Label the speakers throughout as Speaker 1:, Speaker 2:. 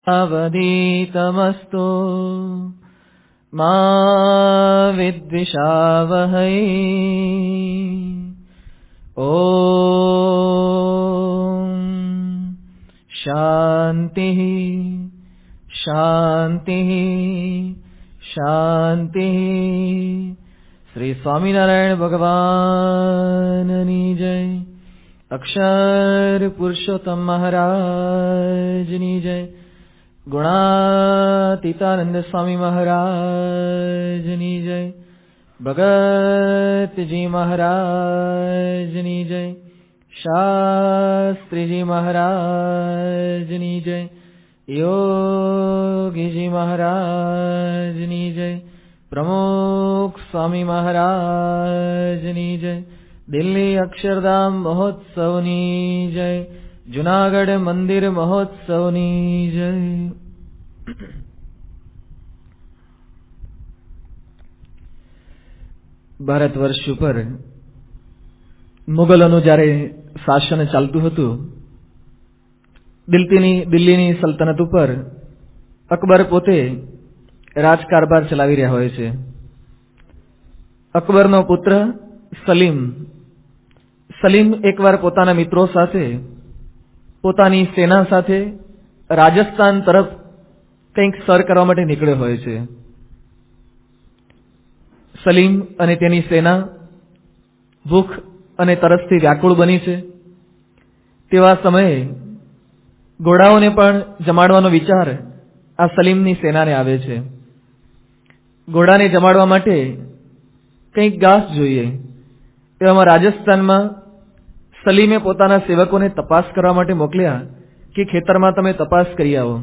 Speaker 1: अवधीतमस्तु मा विद्विषावहै। ओम शांति शांति शांति। श्री स्वामीनारायण भगवाननी जय। अक्षर पुरुषोत्तम महाराजनी जय। गुणातीतानंद स्वामी महाराजनी जय। भगत जी महाराजनी जय। शास्त्री जी महाराजनी जय। योगी जी महाराजनी जय। प्रमुख स्वामी महाराजनी जय। दिल्ली अक्षरधाम महोत्सवनी जय। जूनागढ़ मंदिर महोत्सवनी जय। ભારત વર્ષ ઉપર મુગલોનું જ્યારે શાસન ચાલતું હતું, દિલ્હીની સલ્તનત ઉપર અકબર પોતે રાજકારભાર ચલાવી રહ્યા હોય છે. અકબરનો પુત્ર સલીમ એકવાર પોતાના મિત્રો સાથે, પોતાની સેના સાથે રાજસ્થાન તરફ કંઈક સર કરવા માટે નીકળ્યો હોય છે. સલીમ અને તેની સેના ભૂખ અને તરસથી વ્યાકુળ બની છે. તેવા સમયે ઘોડાઓને પણ જમાડવાનો વિચાર આ સલીમની સેનાને આવે છે. ઘોડાને જમાડવા માટે કંઈક ઘાસ જોઈએ. એવામાં રાજસ્થાનમાં સલીમે પોતાના સેવકોને તપાસ કરવા માટે મોકલ્યા કે ખેતરમાં તમે તપાસ કરી આવો.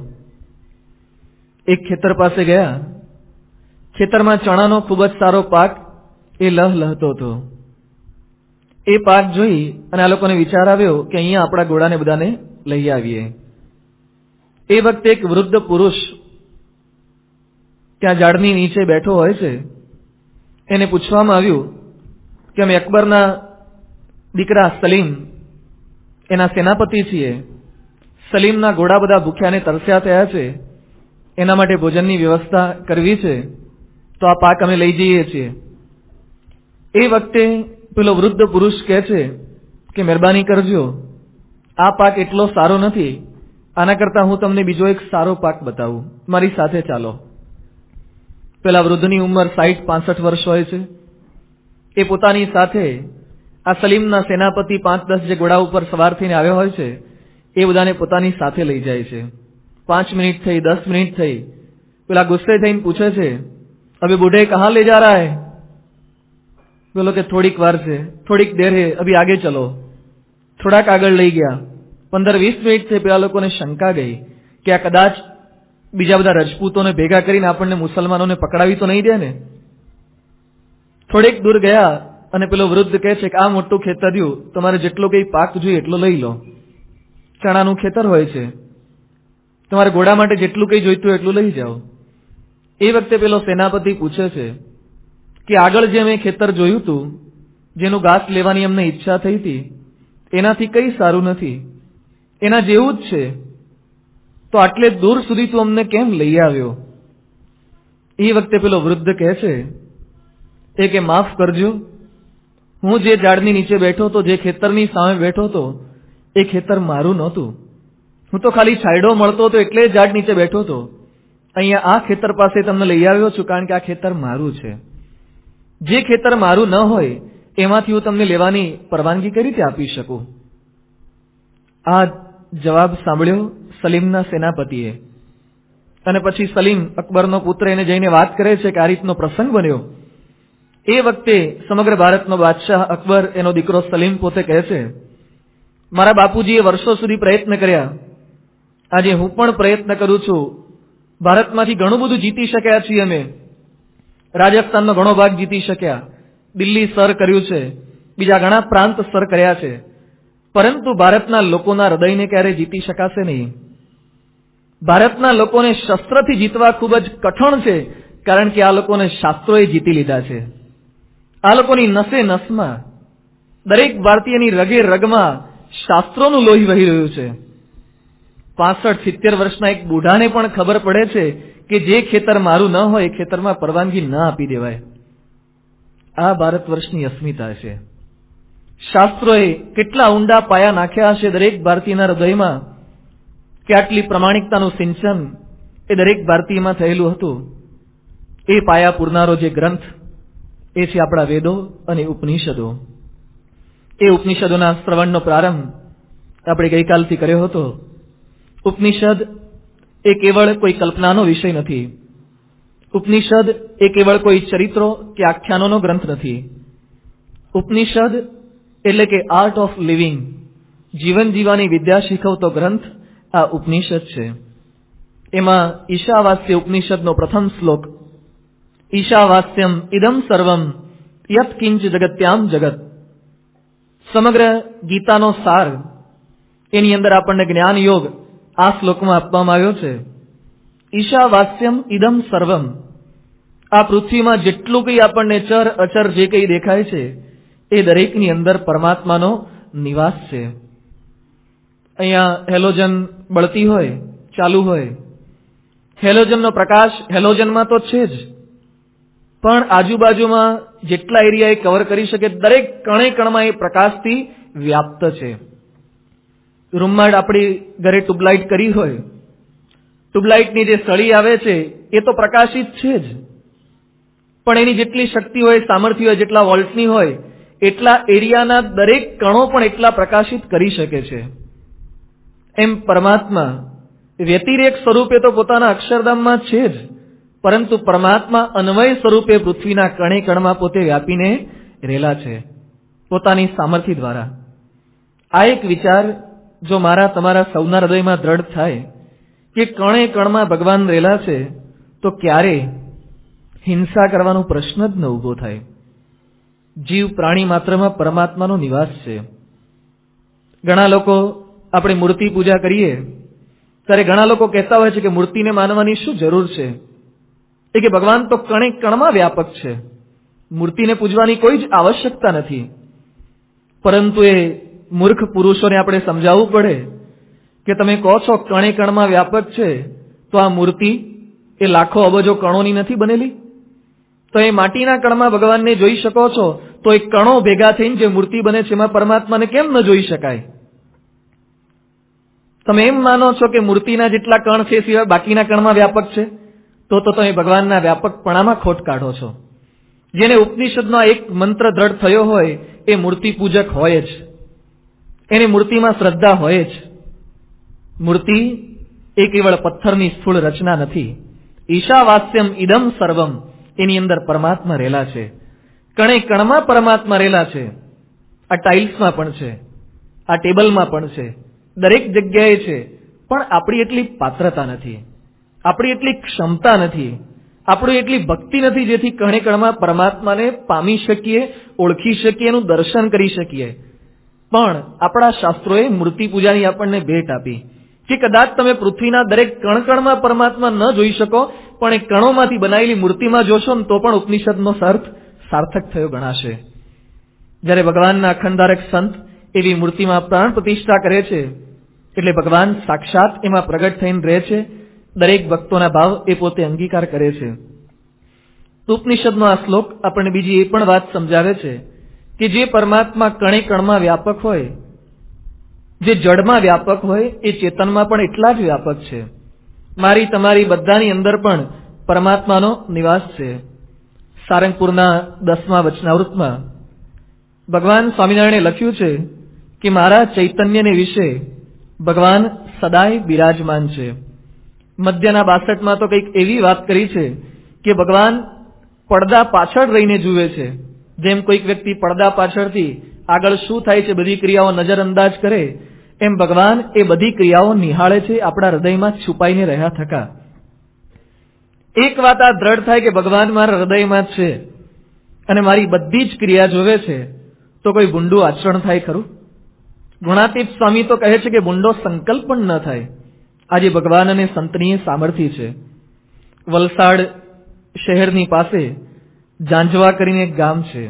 Speaker 1: એક ખેતર પાસે ગયા. ખેતરમાં ચણાનો ખૂબ જ સારો પાક એ લહલહતો હતો. એ પાક જોઈ અને આ લોકોને વિચાર આવ્યો કે અહીંયા આપણા ઘોડાને બધાને લઈ આવીએ. એ વખતે એક વૃદ્ધ પુરુષ ત્યાં ઝાડની નીચે બેઠો હોય છે. એને પૂછવામાં આવ્યું કે અમે અકબરના દીકરા સલીમ એના સેનાપતિ છીએ. સલીમના ઘોડા બધા ભૂખ્યા અને તરસ્યા થયા છે. એના માટે ભોજનની વ્યવસ્થા કરવી છે, તો આ પાક અમે લઈ જઈએ છીએ. એ વખતે પેલો વૃદ્ધ પુરુષ કહે છે કે મહેરબાની કરજો, આ પાક એટલો સારો નથી. આના કરતા હું તમને બીજો એક સારો પાક બતાવું, મારી સાથે ચાલો. પેલા વૃદ્ધની ઉંમર 60-65 વર્ષ હોય છે. એ પોતાની સાથે આ સલીમના સેનાપતિ 5-10 જે ઘોડા ઉપર સવાર થઈને આવ્યો હોય છે એ બધાને પોતાની સાથે લઈ જાય છે. 5 મિનિટ થઈ, 10 મિનિટ થઈ. પેલા ગુસ્સે થઈને પૂછે છે, अभी बूढ़े कहाँ ले जा रहा है? बोलो कि थोड़ीक वार से, थोड़ीक देर है, अभी आगे चलो. થોડાક આગળ લઈ ગયા. 15-20 મિનિટ થઈ. પેલા લોકોને શંકા ગઈ કે આ કદાચ બીજા બધા રજપૂતોને ભેગા કરીને આપણને મુસલમાનોને પકડાવી તો નહીં દે ને. થોડેક દૂર ગયા અને પેલો વૃદ્ધ કહે છે કે આ મોટું ખેતર રહ્યું, તમારે જેટલો કઈ પાક જોઈએ એટલો લઈ લો. ચણાનું ખેતર હોય છે, તમારે ઘોડા માટે જેટલું કઈ જોઈતું હોય એટલું લઈ જાઓ. એ વખતે પેલો સેનાપતિ પૂછે છે કે આગળ જે મેં ખેતર જોયું હતું, જેનું ઘાસ લેવાની અમને ઈચ્છા થઈ હતી, એનાથી કઈ સારું નથી, એના જેવું જ છે. તો આટલે દૂર સુધી તું અમને કેમ લઈ આવ્યો? એ વખતે પેલો વૃદ્ધ કહે છે કે માફ કરજો, હું જે ઝાડની નીચે બેઠો હતો, જે ખેતરની સામે બેઠો હતો, એ ખેતર મારું નહોતું. હું તો ખાલી છાંયડો મળતો હતો એટલે ઝાડ નીચે બેઠો હતો. અહીંયા આ ખેતર પાસે તમને લઈ આવ્યો છું કારણ કે આ ખેતર મારું છે. જે ખેતર મારું ન હોય એમાંથી હું તમને લેવાની પરવાનગી કઈ રીતે આપી શકું? આ જવાબ સાંભળ્યો સલીમના સેનાપતિએ. અને પછી સલીમ અકબરનો પુત્ર એને જઈને વાત કરે છે કે આ રીતનો પ્રસંગ બન્યો. એ વખતે સમગ્ર ભારતનો બાદશાહ અકબર, એનો દીકરો સલીમ પોતે કહે છે, મારા બાપુજીએ વર્ષો સુધી પ્રયત્ન કર્યા, આજે હું પણ પ્રયત્ન કરું છું. ભારતમાંથી ઘણું બધું જીતી શક્યા છીએ અમે. રાજસ્થાનનો ઘણો ભાગ જીતી શક્યા, દિલ્હી સર કર્યું છે, બીજા ઘણા પ્રાંત સર કર્યા છે. પરંતુ ભારતના લોકોના હૃદયને ક્યારે જીતી શકાશે નહીં. ભારતના લોકોને શસ્ત્રથી જીતવા ખૂબ જ કઠણ છે, કારણ કે આ લોકોને શાસ્ત્રોએ જીતી લીધા છે. આ લોકોની નસે નસમાં, દરેક ભારતીયની રગે રગમાં શાસ્ત્રોનું લોહી વહી રહ્યું છે. 65-70 વર્ષના એક બુઢાને પણ ખબર પડે છે કે જે ખેતર મારું ન હોય એ ખેતરમાં પરવાનગી ન આપી દેવાય. આ ભારત વર્ષની અસ્મિતા છે. શાસ્ત્રોએ કેટલા ઊંડા પાયા નાખ્યા હશે દરેક ભારતીયના હૃદયમાં કે આટલી પ્રમાણિકતાનું સિંચન એ દરેક ભારતીયમાં થયેલું હતું. એ પાયા પૂરનારો જે ગ્રંથ એ છે આપણા વેદો અને ઉપનિષદો. એ ઉપનિષદોના શ્રવણનો પ્રારંભ આપણે ગઈકાલથી કર્યો હતો. ઉપનિષદ એ કેવળ કોઈ કલ્પનાનો વિષય નથી. ઉપનિષદ એ કેવળ કોઈ ચરિત્રો કે આખ્યાનોનો ગ્રંથ નથી. ઉપનિષદ એટલે કે આર્ટ ઓફ લિવિંગ, જીવન જીવવાની વિદ્યા શીખવતો ગ્રંથ આ ઉપનિષદ છે. એમાં ઈશાવાસ્ય ઉપનિષદનો પ્રથમ શ્લોક, ઈશાવાસ્યમ ઇદમ સર્વમ યત કિંચ જગત્યામ જગત, સમગ્ર ગીતાનો સાર એની અંદર આપણને જ્ઞાન યોગ આ શ્લોકમાં આપવામાં આવ્યો છે. ઈશાવાસ્યમ ઇદમ સર્વમ, આ પૃથ્વીમાં જેટલું કંઈ આપણને ચર અચર જે કંઈ દેખાય છે એ દરેકની અંદર પરમાત્માનો નિવાસ છે. અહીંયા હેલોજન બળતી હોય, ચાલુ હોય, હેલોજનનો પ્રકાશ હેલોજનમાં તો છે જ, પણ આજુબાજુમાં જેટલા એરિયા એ કવર કરી શકે દરેક કણે કણમાં એ પ્રકાશથી વ્યાપ્ત છે. રૂમમાં આપણી ઘરે ટ્યુબલાઇટ કરી હોય, ટ્યુબલાઇટની જે સળી આવે છે એ તો પ્રકાશિત છે જ, પણ એની જેટલી શક્તિ હોય, સામર્થ્ય હોય, જેટલા વોલ્ટની હોય એટલા એરિયાના દરેક કણો પણ એટલા પ્રકાશિત કરી શકે છે. એમ પરમાત્મા વ્યતિરેક સ્વરૂપે તો પોતાના અક્ષરધામમાં છે જ, પરંતુ પરમાત્મા અન્વય સ્વરૂપે પૃથ્વીના કણે કણમાં પોતે વ્યાપીને રહેલા છે પોતાની સામર્થ્ય દ્વારા. આ એક વિચાર જો મારા તમારા સૌના હૃદયમાં દ્રઢ થાય કે કણે કણમાં ભગવાન રહેલા છે, તો ક્યારે હિંસા કરવાનો પ્રશ્ન જ ન ઊભો થાય. જીવ પ્રાણી માત્રમાં પરમાત્માનો નિવાસ છે. ઘણા લોકો આપણે મૂર્તિ પૂજા કરીએ ત્યારે ઘણા લોકો કહેતા હોય છે કે મૂર્તિને માનવાની શું જરૂર છે, એ કે ભગવાન તો કણે કણમાં વ્યાપક છે, મૂર્તિને પૂજવાની કોઈ જ આવશ્યકતા નથી. પરંતુ એ મૂર્ખ પુરુષોને આપણે સમજાવવું પડે કે તમે કહો છો કણે કણમાં વ્યાપક છે, તો આ મૂર્તિ એ લાખો અબજો કણોની નથી બનેલી? તો એ માટીના કણમાં ભગવાનને જોઈ શકો છો, તો એ કણો ભેગા થઈને જે મૂર્તિ બને છે એમાં પરમાત્માને કેમ ન જોઈ શકાય? તમે એમ માનો છો કે મૂર્તિના જેટલા કણ છે સિવાય બાકીના કણમાં વ્યાપક છે, તો તમે ભગવાનના વ્યાપકપણામાં ખોટ કાઢો છો. જેને ઉપનિષદનો એક મંત્ર દ્રઢ થયો હોય એ મૂર્તિ પૂજક હોય જ, એને મૂર્તિમાં શ્રદ્ધા હોય જ. મૂર્તિ એ કેવળ પથ્થરની સ્થૂળ રચના નથી. ઈશાવાસ્યમ ઇદમ સર્વમ, એની અંદર પરમાત્મા રહેલા છે, કણે કણમાં પરમાત્મા રહેલા છે. આ ટાઇલ્સમાં પણ છે, આ ટેબલમાં પણ છે, દરેક જગ્યાએ છે. પણ આપણી એટલી પાત્રતા નથી, આપણી એટલી ક્ષમતા નથી, આપણી એટલી ભક્તિ નથી જેથી કણે કણમાં પરમાત્માને પામી શકીએ, ઓળખી શકીએ, એનું દર્શન કરી શકીએ. પણ આપણા શાસ્ત્રોએ મૂર્તિ પૂજાની આપણને ભેટ આપી કે કદાચ તમે પૃથ્વીના દરેક કણકણમાં પરમાત્મા ન જોઈ શકો, પણ એ કણોમાંથી બનાવેલી મૂર્તિમાં જોશો ને તો પણ ઉપનિષદનો અર્થ સાર્થક થયો ગણાશે. જ્યારે ભગવાનના અખંડારક સંત એવી મૂર્તિમાં પ્રાણ પ્રતિષ્ઠા કરે છે એટલે ભગવાન સાક્ષાત એમાં પ્રગટ થઈને રહે છે. દરેક ભક્તોના ભાવ એ પોતે અંગીકાર કરે છે. ઉપનિષદનો આ શ્લોક આપણને બીજી એ પણ વાત સમજાવે છે કે જે પરમાત્મા કણે કણમાં વ્યાપક હોય, જે જડમાં વ્યાપક હોય, એ ચેતનમાં પણ એટલા જ વ્યાપક છે. મારી તમારી બધાની અંદર પણ પરમાત્માનો નિવાસ છે. સારંગપુરના 10મા વચનાવૃતમાં ભગવાન સ્વામિનારાયણે લખ્યું છે કે મારા ચૈતન્યને વિશે ભગવાન સદાય બિરાજમાન છે. મધ્યના 62માં તો કંઈક એવી વાત કરી છે કે ભગવાન પડદા પાછળ રહીને જુએ છે. જેમ કોઈક વ્યક્તિ પડદા પાછળથી આગળ શું થાય છે બધી ક્રિયાઓ નજરઅંદાજ કરે, એમ ભગવાન એ બધી ક્રિયાઓ નિહાળે છે આપણા હૃદયમાં છુપાઈને રહ્યા થકા. એક વાત આ દ્રઢ થાય કે ભગવાન મારા હૃદયમાં છે અને મારી બધી જ ક્રિયા જોવે છે, તો કોઈ ભૂંડું આચરણ થાય ખરું? ગુણાતીત સ્વામી તો કહે છે કે ભૂંડો સંકલ્પ પણ ન થાય. આજે ભગવાન અને સંતની સામર્થ્ય છે. વલસાડ શહેરની પાસે જાંજવા કરીને એક ગામ છે.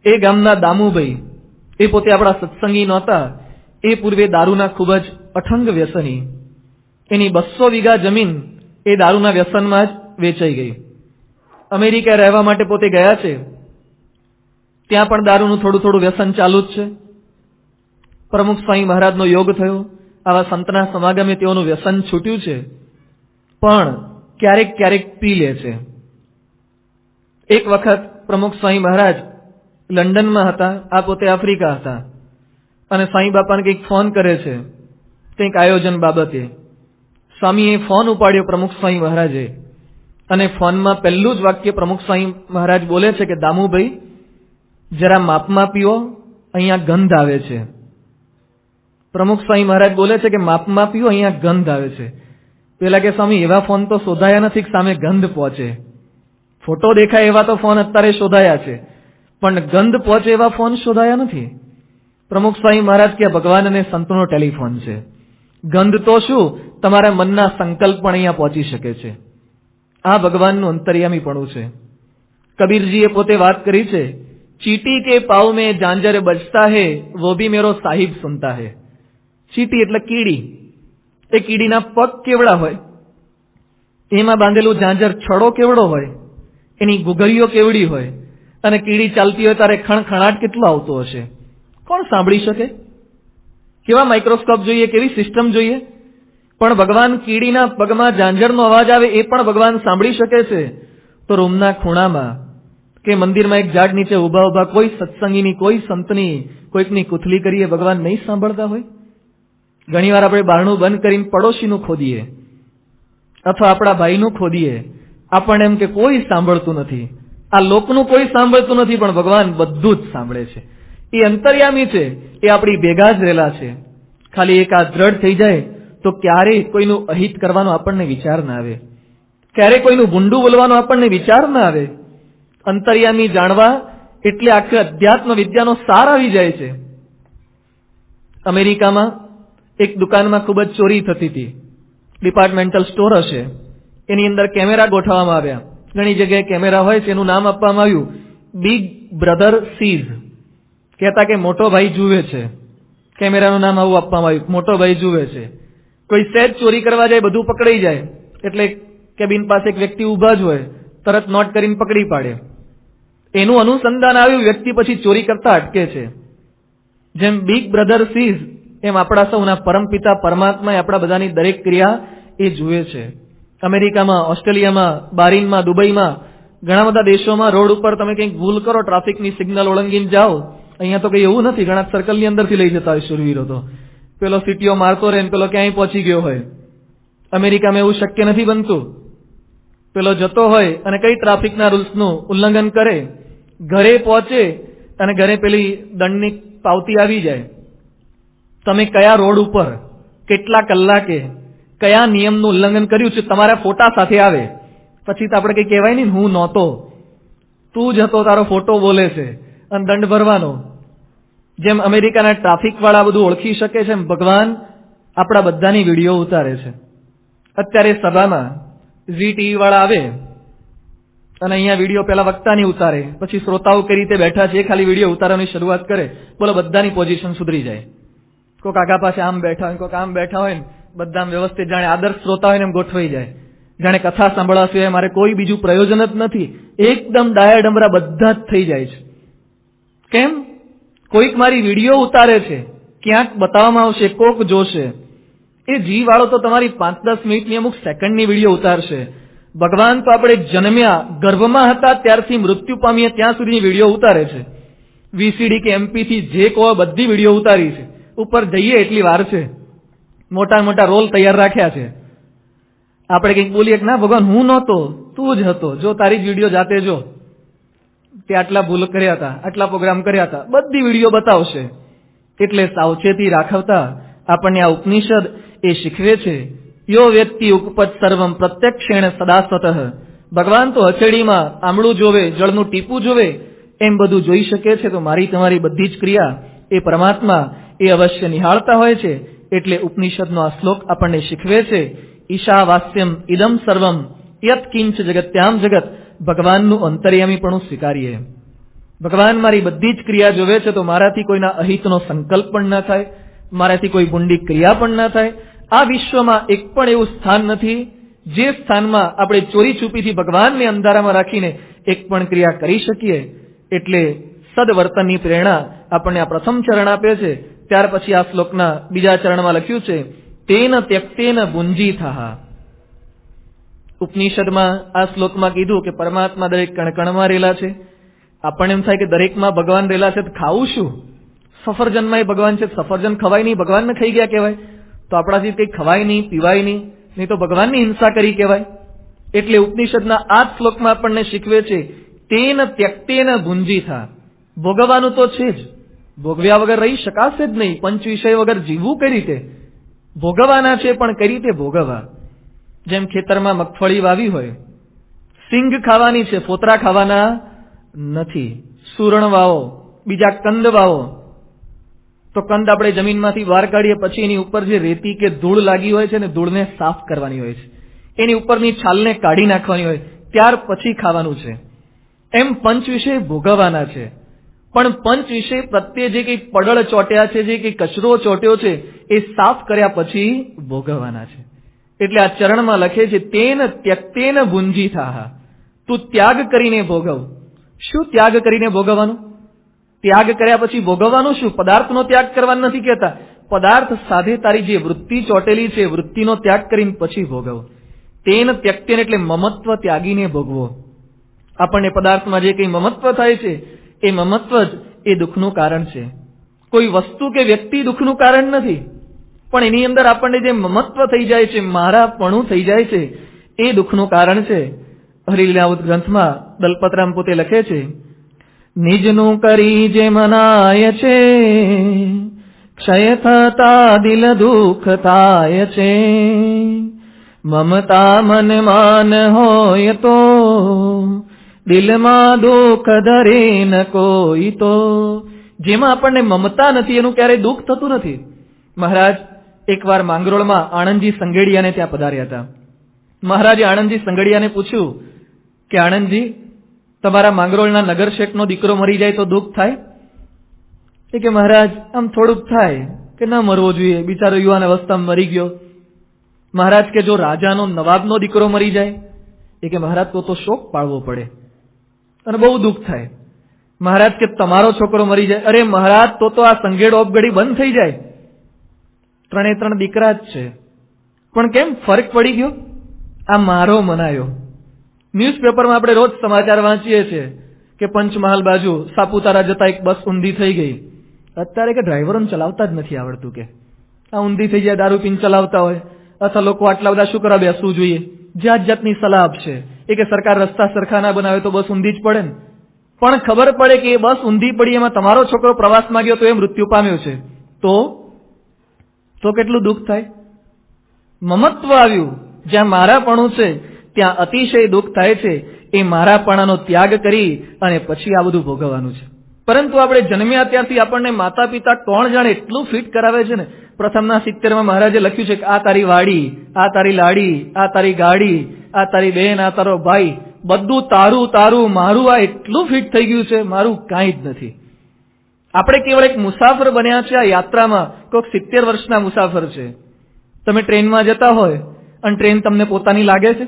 Speaker 1: એ ગામના દામુભાઈ, એ પોતે આપણા સત્સંગી નહોતા, એ પૂર્વે દારૂના ખૂબ જ અઠંગ વ્યસની. એની 200 વીઘા જમીન એ દારૂના વ્યસનમાં જ વેચાઈ ગઈ. અમેરિકા રહેવા માટે પોતે ગયા છે, ત્યાં પણ દારૂનું થોડું થોડું વ્યસન ચાલુ જ છે. પ્રમુખ સ્વામી મહારાજનો યોગ થયો, આવા સંતના સમાગમે તેઓનું વ્યસન છૂટ્યું છે, પણ ક્યારેક ક્યારેક પી લે છે. એક વખત પ્રમુખ સ્વામી મહારાજ લંડનમાં હતા, આ પોતે આફ્રિકા હતા, અને સ્વામી બાપાને કંઈક ફોન કરે છે કંઈક આયોજન બાબતે. સ્વામીએ ફોન ઉપાડ્યો પ્રમુખ સ્વામી મહારાજે, અને ફોનમાં પહેલું જ વાક્ય પ્રમુખ સ્વામી મહારાજ બોલે છે કે દામુભાઈ જરા માપમાં પીવો, અહીંયા ગંધ આવે છે. પ્રમુખ સ્વામી મહારાજ બોલે છે કે માપમાં પીવો, અહીંયા ગંધ આવે છે. પેલા કે સ્વામી એવા ફોન તો શોધાયા નથી કે સામે ગંધ પહોંચે. ફોટો દેખાય એવા તો ફોન અત્યારે શોધાયા છે, પણ ગંધ પહોંચે એવા ફોન શોધાયા નથી. પ્રમુખ સ્વામી મહારાજ કે ભગવાન અને સંતનો ટેલિફોન છે. ગંધ તો શું, તમારા મનના સંકલ્પ પણ અહીંયા પહોંચી શકે છે. આ ભગવાનનું અંતર્યામીપણું છે. કબીરજીએ પોતે વાત કરી છે, ચીટી કે પાવ મેં જાંજર બજતા હે વો ભી મેરો સાહિબ સુનતા હે. ચીટી એટલે કીડી. એ કીડીના પગ કેવડા હોય, એમાં બાંધેલું જાંજર છડો કેવડો હોય, એની ગુગળીઓ કેવડી હોય, અને કીડી ચાલતી હોય ત્યારે ખણખણાટ કેટલો આવતો હશે, કોણ સાંભળી શકે? કેવા માઇક્રોસ્કોપ જોઈએ, કેવી સિસ્ટમ જોઈએ? પણ ભગવાન કીડીના પગમાં જાંજરનો અવાજ આવે એ પણ ભગવાન સાંભળી શકે છે. તો રૂમના ખૂણામાં કે મંદિરમાં એક ઝાડ નીચે ઉભા ઉભા કોઈ સત્સંગીની, કોઈ સંતની, કોઈકની કુથલી કરીએ, ભગવાન નહીં સાંભળતા હોય? ઘણીવાર આપણે બારણું બંધ કરીને પડોશીનું ખોદીએ અથવા આપણા ભાઈનું ખોદીએ, આપણને એમ કે કોઈ સાંભળતું નથી, આ લોકનું કોઈ સાંભળતું નથી, પણ ભગવાન બધું જ સાંભળે છે. એ અંતર્યામી છે, એ આપણી ભેગા જ રહેલા છે. ખાલી એક આ દ્રઢ થઈ જાય તો ક્યારેય કોઈનું અહિત કરવાનો આપણને વિચાર ના આવે, ક્યારેય કોઈનું ભૂંડું બોલવાનો આપણને વિચાર ના આવે. અંતર્યામી જાણવા એટલે આખી અધ્યાત્મ વિદ્યાનો સાર આવી જાય છે. અમેરિકામાં એક દુકાનમાં ખૂબ જ ચોરી થતી હતી. ડિપાર્ટમેન્ટલ સ્ટોર હશે, એની અંદર કેમેરા ગોઠવવામાં આવ્યા. ઘણી જગ્યાએ કેમેરા હોય છે, એનું નામ આપવામાં આવ્યું બિગ બ્રધર સીઝ. કહેતા કે મોટો ભાઈ જુએ છે. કેમેરાનું નામ આવું આપવામાં આવ્યું, મોટો ભાઈ જુએ છે. કોઈ સહેજ ચોરી કરવા જાય, બધું પકડાઈ જાય, એટલે કેબિન પાસે એક વ્યક્તિ ઊભા જ હોય, તરત નોટ કરીને પકડી પાડે. એનું અનુસંધાન આવ્યું, વ્યક્તિ પછી ચોરી કરતા અટકે છે. જેમ બિગ બ્રધર સીઝ, એમ આપણા સૌના પરમપિતા પરમાત્મા આપણા બધાની દરેક ક્રિયા એ જુએ છે. અમેરિકામાં, ઓસ્ટ્રેલિયામાં, બારીનમાં, દુબઈમાં, ઘણા બધા દેશોમાં રોડ ઉપર તમે કંઈક ભૂલ કરો, ટ્રાફિકની સિગ્નલ ઓળંગીને જાઓ. અહીંયા તો કંઈ એવું નથી, ઘણા સર્કલની અંદરથી લઈ જતા હોય શૂરવીરો. તો પેલો સીટીઓ મારતો રહે ને પેલો ક્યાંય પહોંચી ગયો હોય. અમેરિકામાં એવું શક્ય નથી બનતું. પેલો જતો હોય અને કઈ ટ્રાફિકના રૂલ્સનું ઉલ્લંઘન કરે, ઘરે પહોંચે અને ઘરે પેલી દંડની પાવતી આવી જાય. તમે કયા રોડ ઉપર કેટલા કલાકે કયા નિયમનું ઉલ્લંઘન કર્યું છે તમારા ફોટા સાથે આવે. પછી તો આપણે કંઈ કહેવાય નહીં, હું નહોતો, તું જ હતો, તારો ફોટો બોલે છે, અને દંડ ભરવાનો. જેમ અમેરિકાના ટ્રાફિક વાળા બધું ઓળખી શકે છે, એમ ભગવાન આપણા બધાની વિડીયો ઉતારે છે. અત્યારે સભામાં ઝી ટીવી વાળા આવે અને અહીંયા વિડીયો પેલા વક્તાની ઉતારે, પછી શ્રોતાઓ કઈ રીતે બેઠા છે એ ખાલી વિડીયો ઉતારવાની શરૂઆત કરે, બોલો બધાની પોઝિશન સુધરી જાય. કોઈક આગા પાસે આમ બેઠા હોય, કોઈક આમ બેઠા હોય ને, બધા વ્યવસ્થિત જાણે આદર્શ શ્રોતા હોય ને એમ ગોઠવાઈ જાય, જાણે કથા સાંભળવા સિવાય મારે કોઈ બીજું પ્રયોજન જ નથી. એકદમ ડાયા ડમરા બધા જ થઈ જાય છે. કેમ? કોઈક મારી વિડીયો ઉતારે છે, ક્યાંક બતાવવામાં આવશે, કોક જોશે. એ જી વાળો તો તમારી 5-10 મિનિટની અમુક સેકન્ડની વિડીયો ઉતારશે. ભગવાન તો આપણે જન્મ્યા ગર્ભમાં હતા ત્યારથી મૃત્યુ પામીએ ત્યાં સુધીની વિડીયો ઉતારે છે. વીસીડી કે એમપી થી જે કહો બધી વિડીયો ઉતારી છે. ઉપર જઈએ એટલી વાર છે, મોટા મોટા રોલ તૈયાર રાખ્યા છે. આપણે કંઈક બોલીએ કે ના ભગવાન હું નહોતો, તું જ હતો, જો તારી જ વિડીયો જાતે જો, તે આટલા ભૂલ કર્યા હતા, આટલા પ્રોગ્રામ કર્યા હતા, બધી વિડીયો બતાવશે. એટલે સાવચેતી રાખવતા આપણને આ ઉપનિષદ એ શીખવે છે. યો વ્યક્તિ ઉપપત સર્વમ પ્રત્યક્ષેણ સદા સ્વતઃ. ભગવાન તો હથેળીમાં આમળું જોવે, જળનું ટીપું જોવે, એમ બધું જોઈ શકે છે. તો મારી તમારી બધી જ ક્રિયા એ પરમાત્મા એ અવશ્ય નિહાળતા હોય છે. એટલે ઉપનિષદનો આ શ્લોક આપણને શીખવે છે, ઈશાવાસ્યમ ઇદમ સર્વમ યત કિંચ જગત્યામ જગત. ભગવાનનું અંતર્યામીપણું સ્વીકારીએ. ભગવાન મારી બધી જ ક્રિયા જોવે છે, તો મારાથી કોઈના અહિતનો સંકલ્પ પણ ન થાય, મારાથી કોઈ ભૂંડી ક્રિયા પણ ન થાય, આ વિશ્વમાં એક પણ એવું સ્થાન નથી જે સ્થાનમાં આપણે ચોરી છુપીથી ભગવાનને અંધારામાં રાખીને એક પણ ક્રિયા કરી શકીએ. એટલે સદવર્તનની પ્રેરણા આપણને આ પ્રથમ ચરણ આપે છે. ત્યાર પછી આ શ્લોકના બીજા ચરણમાં લખ્યું છે, તેન ત્યક્તેન ભુંજીથઃ. ઉપનિષદમાં આ શ્લોકમાં કીધું કે પરમાત્મા દરેક કણકણમાં રહેલા છે. આપણને એમ થાય કે દરેકમાં ભગવાન રહેલા છે તો ખાવું શું? સફરજનમાં ભગવાન છે, સફરજન ખવાય નહીં, ભગવાનને ખાઈ ગયા કહેવાય. તો આપણાથી કંઈ ખવાય નહીં, પીવાય નહીં તો ભગવાનની હિંસા કરી કહેવાય. એટલે ઉપનિષદના આ શ્લોકમાં આપણને શીખવે છે, તેન ત્યક્તેન ભુંજીથઃ. ભોગવવાનું તો છે જ, ભોગવ્યા વગર રહી શકાશે જ નહીં. પંચ વિષય વગર જીવવું કઈ રીતે? ભોગવવાના છે, પણ કઈ રીતે ભોગવવા? જેમ ખેતરમાં મગફળી વાવી હોય, સિંગ ખાવાની છે, ફોતરા ખાવાના નથી. સુરણ વાવો, બીજા કંદ વાવો, તો કંદ આપણે જમીનમાંથી બહાર કાઢીએ પછી એની ઉપર જે રેતી કે ધૂળ લાગી હોય છે ને, ધૂળને સાફ કરવાની હોય છે, એની ઉપરની છાલને કાઢી નાખવાની હોય, ત્યાર પછી ખાવાનું છે. એમ પંચ વિષય ભોગવવાના છે, પણ પંચ વિષય પ્રત્યે જે કંઈ પડળ ચોટ્યા છે, જે કંઈ કચરો ચોટ્યો છે, એ સાફ કર્યા પછી ભોગવવાના છે. એટલે આ ચરણમાં લખે છે, તેન ત્યક્તેન ભુંજીથઃ. તું ત્યાગ કરીને ભોગવ. શું ત્યાગ કરીને ભોગવવાનું? ત્યાગ કર્યા પછી ભોગવવાનું શું? પદાર્થનો ત્યાગ કરવાનો નથી કહેતા. પદાર્થ સાથે તારી જે વૃત્તિ ચોટેલી છે, વૃત્તિનો ત્યાગ કરીને પછી ભોગવ. તેન ત્યક્તેન એટલે મમત્વ ત્યાગીને ભોગવો. આપણને પદાર્થમાં જે કંઈ મમત્વ થાય છે, એ મમત્વ જ એ દુઃખનું કારણ છે. કોઈ વસ્તુ કે વ્યક્તિ દુઃખનું કારણ નથી, પણ એની અંદર આપણને જે મમત્વ થઈ જાય છે, મારાપણું થઈ જાય છે, એ દુઃખનું કારણ છે. હરિલીલામૃત ગ્રંથમાં દલપતરામ પોતે લખે છે, નિજનું કરી જે મનાય છે, ક્ષય થતા દિલ દુઃખ થાય છે. મમતા મન માન હોય તો દિલમાં દુઃખ ધરે ન કોઈ તો. જેમાં આપણને મમતા નથી એનું ક્યારેય દુઃખ થતું નથી. મહારાજ એકવાર માંગરોળમાં આણંદજી સંગેડિયાને ત્યાં પધાર્યા હતા. મહારાજે આણંદજી સંગેડિયાને પૂછ્યું કે આણંદજી, તમારા માંગરોળના નગર શેઠનો દીકરો મરી જાય તો દુઃખ થાય? એ કે મહારાજ આમ થોડુંક થાય કે ન મરવો જોઈએ, બિચારો યુવાન અવસ્થામાં મરી ગયો. મહારાજ કે જો રાજાનો નવાબનો દીકરો મરી જાય? એ કે મહારાજ તો શોક પાળવો પડે અને બહુ દુઃખ થાય. મહારાજ કે તમારો છોકરો મરી જાય? અરે મહારાજ તો આ સંગેડ ઓપગડી બંધ થઈ જાય. 3 દીકરા જ છે, પણ કેમ ફરક પડી ગયો? આ મારો મનાયો. ન્યૂઝપેપરમાં આપણે રોજ સમાચાર વાંચીએ છીએ કે પંચમહાલ બાજુ સાપુતારા જતા એક બસ ઊંધી થઈ ગઈ. અત્યારે કે ડ્રાઈવરોને ચલાવતા જ નથી આવડતું, કે આ ઊંધી થઈ જાય, દારૂ પીને ચલાવતા હોય, અથવા લોકો આટલા બધા શું કરવા બેસવું જોઈએ, જાત જાતની સલાહ આપશે. એ કે સરકાર રસ્તા સરખા ના બનાવે તો બસ ઊંધી જ પડે ને. પણ ખબર પડે કે એ બસ ઊંધી પડી, એમાં તમારો છોકરો પ્રવાસમાં ગયો તો એ મૃત્યુ પામ્યો છે, તો કેટલું દુઃખ થાય? મમત્વ આવ્યું. જ્યાં મારાપણું છે ત્યાં અતિશય દુઃખ થાય છે. એ મારાપણાનો ત્યાગ કરી અને પછી આ બધું ભોગવવાનું છે. પરંતુ આપણે જન્મ્યા ત્યારથી આપણને માતા પિતા કોણ જાણે એટલું ફિટ કરાવે છે ને. પ્રથમના 70માં મહારાજે લખ્યું છે કે આ તારી વાડી, આ તારી લાડી, આ તારી ગાડી, આ તારી બહેન, આ તારો ભાઈ, બધું તારું તારું મારું. આ એટલું ફિટ થઈ ગયું છે, મારું કાંઈ જ નથી. આપણે કેવળ એક મુસાફર બન્યા છે આ યાત્રામાં. કોઈક 70 વર્ષના મુસાફર છે. તમે ટ્રેનમાં જતા હોય અને ટ્રેન તમને પોતાની લાગે છે?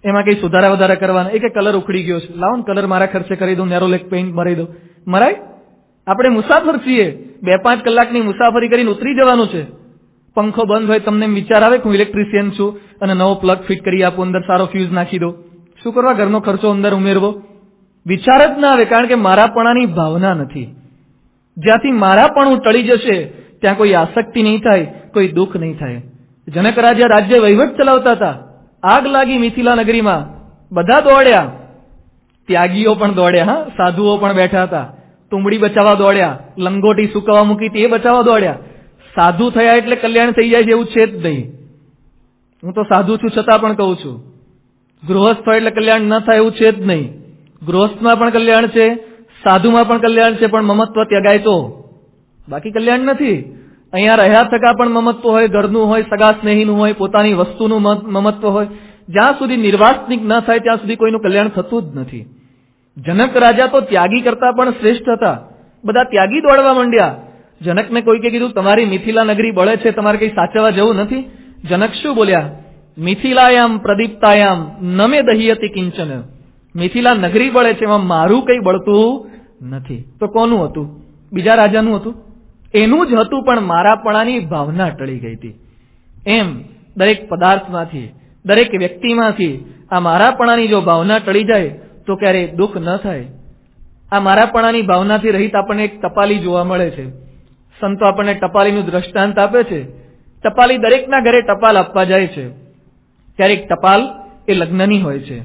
Speaker 1: એમાં કઈ સુધારા વધારા કરવાના? એ કે કલર ઉખડી ગયો છે, લાવો ને કલર મારા ખર્ચે કરી દઉં, નેરોલેક પેઇન્ટ મારી દઉં. મરાય? આપણે મુસાફર છીએ, 2-5 કલાકની મુસાફરી કરીને ઉતરી જવાનું છે. પંખો બંધ હોય, તમને વિચાર આવે કે હું ઇલેક્ટ્રિશિયન છું અને નવો પ્લગ ફિટ કરી આપું, અંદર સારો ફ્યુઝ નાખી દો. શું કરવા? ઘરનો ખર્ચો અંદર ઉમેરવો? વિચાર જ ના આવે, કારણ કે મારાપણાની ભાવના નથી. જ્યાંથી મારાપણું ટળી જશે ત્યાં કોઈ આસક્તિ નહીં થાય, કોઈ દુઃખ નહીં થાય. જનક રાજા રાજ્ય વહીવટ ચલાવતા હતા. આગ લાગી મિથિલા નગરીમાં, બધા દોડ્યા, ત્યાગીઓ પણ દોડ્યા, હા, સાધુઓ પણ બેઠા હતા. તુંબડી બચાવવા દોડ્યા, લંગોટી સુકવવા મૂકી તે બચાવવા દોડ્યા. સાધુ થયા એટલે કલ્યાણ થઈ જાય છે એવું છે જ નહીં. હું તો સાધુ છું છતાં પણ કહું છું, ગૃહસ્થ હોય એટલે કલ્યાણ ન થાય એવું છે જ નહીં. ગૃહસ્થમાં પણ કલ્યાણ છે, સાધુમાં પણ કલ્યાણ છે, પણ મમત્વ ત્યગાય તો, બાકી કલ્યાણ નથી. અહીંયા રહ્યા થકા પણ મમત્વ હોય, ઘરનું હોય, સગા સ્નેહીનું હોય, પોતાની વસ્તુનું મમત્વ હોય. જ્યાં સુધી નિર્વાસનિક ન થાય ત્યાં સુધી કોઈનું કલ્યાણ થતું જ નથી. જનક રાજા તો ત્યાગી કરતા પણ શ્રેષ્ઠ હતા. બધા ત્યાગી દોડવા માંડ્યા જનકને કોઈકે કીધું તમારી મિથિલા નગરી બળે છે, તમારે કઈ સાચવવા જવું નથી? જનક શું બોલ્યા? મિથિલાયામ પ્રદીપ્તાયામ ન મે દહ્યતિ કિંચન. મિથિલા નગરી બળે છે, એમાં મારું કઈ બળતું નથી. તો કોનું હતું? બીજા રાજાનું હતું? એનું જ હતું, પણ મારાપણાની ભાવના ટળી ગઈ હતી. એમ દરેક પદાર્થમાંથી, દરેક વ્યક્તિમાંથી આ મારાપણાની જો ભાવના ટળી જાય તો ક્યારેય દુઃખ ન થાય. આ મારાપણાની ભાવનાથી રહિત આપણને એક ટપાલી જોવા મળે છે. સંતો આપણને ટપાલીનું દ્રષ્ટાંત આપે છે. ટપાલી દરેકના ઘરે ટપાલ આપવા જાય છે. ક્યારેક ટપાલ એ લગ્નની હોય છે,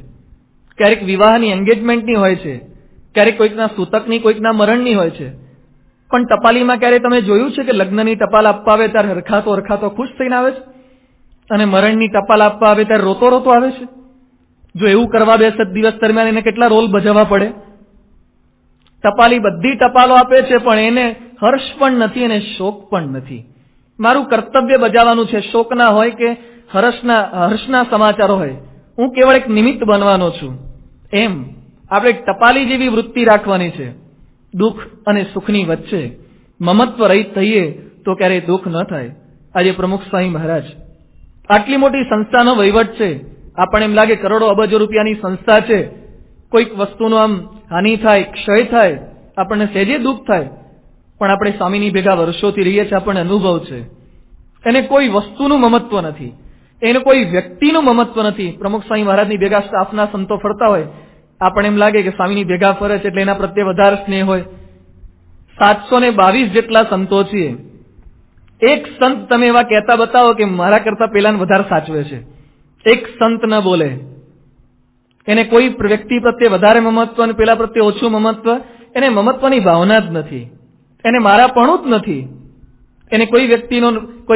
Speaker 1: ક્યારેક વિવાહની એન્ગેજમેન્ટની હોય છે, ક્યારેક કોઈકના સૂતકની, કોઈકના મરણની હોય છે. પણ ટપાલીમાં ક્યારે તમે જોયું છે કે લગ્નની ટપાલ આપવા આવે ત્યારે હરખાતો ખુશ થઈને આવે છે, અને મરણની ટપાલ આપવા આવે ત્યારે રોતો આવે છે? જો એવું કરવા બેસે દિવસ દરમિયાન એને કેટલા રોલ ભજવવા પડે? ટપાલી બધી ટપાલો આપે છે, પણ એને હર્ષ પણ નથી અને શોક પણ નથી. મારું કર્તવ્ય બજાવવાનું છે, શોકના હોય કે હર્ષના સમાચારો હોય, હું કેવળ એક નિમિત્ત બનવાનો છું. એમ આપણે ટપાલી જેવી વૃત્તિ રાખવાની છે. દુઃખ અને સુખની વચ્ચે મમત્વ રહિત થઈએ તો ક્યારેય દુઃખ ન થાય. આજે પ્રમુખ સ્વામી મહારાજ, આટલી મોટી સંસ્થાનો વહીવટ છે, આપણને એમ લાગે કરોડો અબજો રૂપિયાની સંસ્થા છે, કોઈક વસ્તુનો આમ હાનિ થાય, ક્ષય થાય, આપણને સહેજે દુઃખ થાય. પણ આપણે સ્વામીની ભેગા વર્ષોથી રહીએ છીએ, આપણને અનુભવ છે. એને કોઈ વસ્તુનું મમત્વ નથી, એને કોઈ વ્યક્તિનું મમત્વ નથી. પ્રમુખ સ્વામી મહારાજની ભેગા સ્ટાફના સંતો ફરતા હોય, આપણને એમ લાગે કે સ્વામીની ભેગા ફરે છે એટલે એના પ્રત્યે વધારે સ્નેહ હોય. 722 જેટલા સંતો છીએ. એક સંત તમે એવા કહેતા બતાવો કે મારા કરતા પેલાને વધારે સાચવે છે. એક સંત ન બોલે. એને કોઈ વ્યક્તિ પ્રત્યે વધારે મમત્વ અને પેલા પ્રત્યે ઓછું મમત્વ. એને મમત્વની ભાવના જ નથી, એને મારાપણું જ નથી. એને કોઈ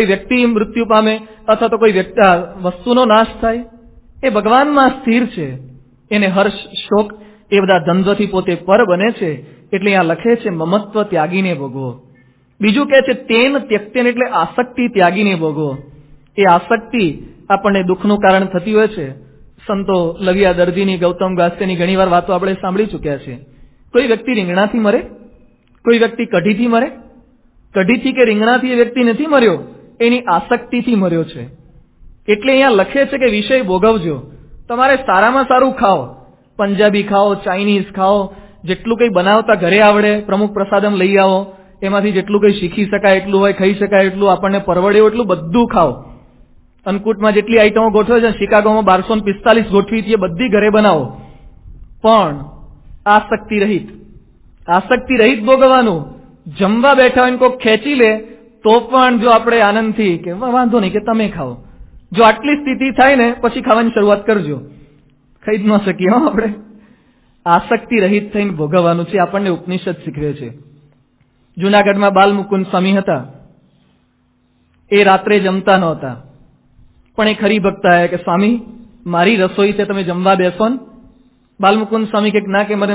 Speaker 1: વ્યક્તિ મૃત્યુ પામે અથવા તો કોઈ વસ્તુનો નાશ થાય, એ ભગવાનમાં સ્થિર છે. એને હર્ષ, શોક એ બધા દ્વંદ્વથી પોતે પર બને છે. એટલે અહીંયા લખે છે મમત્વ ત્યાગીને ભોગવો. બીજું કહે છે તેન ત્યક્તેન, એટલે આસક્તિ ત્યાગીને ભોગવો. એ આસક્તિ આપણને દુઃખનું કારણ થતી હોય છે. સંતો લવિયા દરજીની, ગૌતમ ગાસ્ત્યની ઘણી વાર વાતો આપણે સાંભળી ચૂક્યા છે. કોઈ વ્યક્તિ રીંગણાથી મરે, કોઈ વ્યક્તિ કઢીથી મરે. કઢીથી કે રીંગણાથી એ વ્યક્તિ નથી મર્યો, એની આસક્તિથી મર્યો છે. એટલે અહીંયા લખે છે કે વિષય ભોગવજો. તમારે સારામાં સારું ખાઓ, પંજાબી ખાઓ, ચાઇનીઝ ખાઓ, જેટલું કંઈ બનાવતા ઘરે આવડે, પ્રમુખ પ્રસાદમ લઈ આવો, એમાંથી જેટલું કંઈ શીખી શકાય એટલું હોય, ખાઈ શકાય એટલું, આપણને પરવડે એટલું બધું ખાઓ. અન્નકૂટમાં જેટલી આઈટમો ગોઠવે છે, શિકાગોમાં 1245 ગોઠવી હતી, એ બધી ઘરે બનાવો. પણ આસક્તિ રહિત ભોગવવાનું. જમવા બેઠા હોય કોઈ ખેંચી લે તો પણ જો આપણે આનંદથી કે વાંધો નહીં કે તમે ખાઓ, જો આટલી સ્થિતિ થાય ને પછી ખાવાની શરૂઆત કરજો. ખાઈ જ ન શકીએ આપણે. આસક્તિ રહિત થઈને ભોગવવાનું છે, આપણને ઉપનિષદ શીખવે છે. જુનાગઢમાં બાલમુકુંદ સ્વામી હતા. એ રાત્રે જમતા નહોતા, પણ એ ખરી ભક્ત આવ્યા કે સ્વામી મારી રસોઈ છે, તમે જમવા બેસો ને. બાલમુકુંદ સ્વામી કે ના, કે મને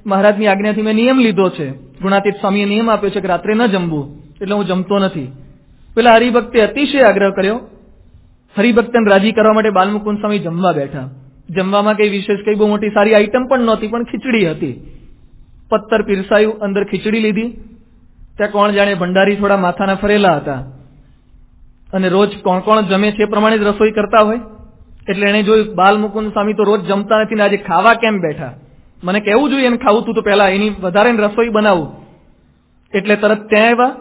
Speaker 1: મહારાજની આજ્ઞાથી મેં નિયમ લીધો છે. ગુણાતીત સ્વામીએ નિયમ આપ્યો છે કે રાત્રે ન જમવું, એટલે હું જમતો નથી. પેલા હરિભક્તે અતિશય આગ્રહ કર્યો. હરિભક્તને રાજી કરવા માટે બાલમુકુંદ સ્વામી જમવા બેઠા. જમવામાં કઈ વિશેષ કઈ બહુ મોટી સારી આઈટમ પણ નહોતી, પણ ખીચડી હતી. પત્તર પીરસાયું, અંદર ખીચડી લીધી. ત્યાં કોણ જાણે ભંડારી થોડા માથાના ફરેલા હતા, અને રોજ કોણ કોણ જમે છે એ પ્રમાણે જ રસોઈ કરતા હોય. એટલે એને જોયું બાલમુકુંદ સ્વામી તો રોજ જમતા નથી ને આજે ખાવા કેમ બેઠા, મને કહેવું જોઈએ એને ખાવું તું તો પહેલા એની વધારે રસોઈ બનાવું. એટલે તરત ત્યાં આવ્યા.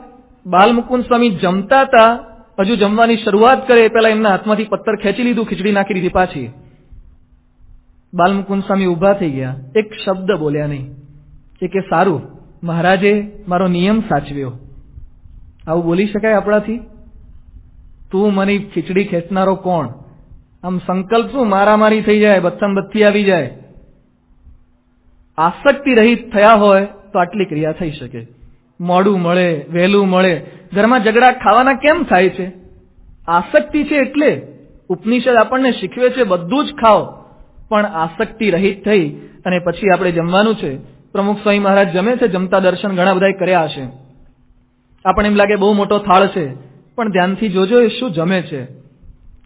Speaker 1: બાલમુકુંદ સ્વામી જમતા હતા, હજુ જમવાની શરૂઆત કરે પેલા એમના હાથમાંથી પત્તર ખેંચી લીધું, ખીચડી નાખી દીધી પાછી. બાલમુકુંદ સ્વામી ઉભા થઈ ગયા, એક શબ્દ બોલ્યા નહીં. એ કે સારું, મહારાજે મારો નિયમ સાચવ્યો. આવું બોલી શકાય આપણાથી? તું મને ખીચડી ખેંચનારો કોણ? આમ સંકલ્પ શું, મારામારી થઈ જાય, બત્તી આવી જાય. આસક્તિ રહિત થયા હોય તો આટલી ક્રિયા થઈ શકે. મોડું મળે, વહેલું મળે, ઘરમાં ઝઘડા ખાવાના કેમ થાય છે? આસક્તિ છે. એટલે ઉપનિષદ આપણને શીખવે છે બધું જ ખાઓ, પણ આસક્તિ રહિત થઈ અને પછી આપણે જમવાનું છે. પ્રમુખ સ્વામી મહારાજ જમે છે, જમતા દર્શન ઘણા બધા કર્યા હશે. આપણને એમ લાગે બહુ મોટો થાળ છે, પણ ધ્યાનથી જોજો એ શું જમે છે.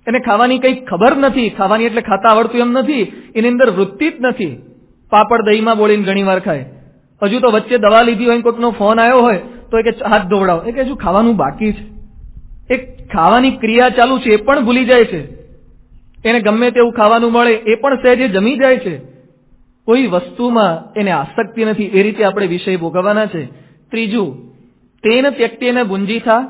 Speaker 1: એને ખાવાની કંઈ ખબર નથી. ખાવાની એટલે ખાતા આવડતું એમ નથી, એની અંદર વૃત્તિ જ નથી. પાપડ દહીંમાં બોળીને ઘણી વાર ખાય. હજુ તો વચ્ચે દવા લીધી હોય, કોઈકનો ફોન આવ્યો હોય તો એ કે હાથ ધોવડાવો, એ કે હજુ ખાવાનું બાકી છે. એક ખાવાની ક્રિયા ચાલુ છે એ પણ ભૂલી જાય છે. એને ગમે તેવું ખાવાનું મળે એ પણ સહેજે જમી જાય છે. કોઈ વસ્તુમાં એને આસક્તિ નથી. એ રીતે આપણે વિષય ભોગવવાના છે. ત્રીજું, તેન ત્યક્તેન ભુંજીથા,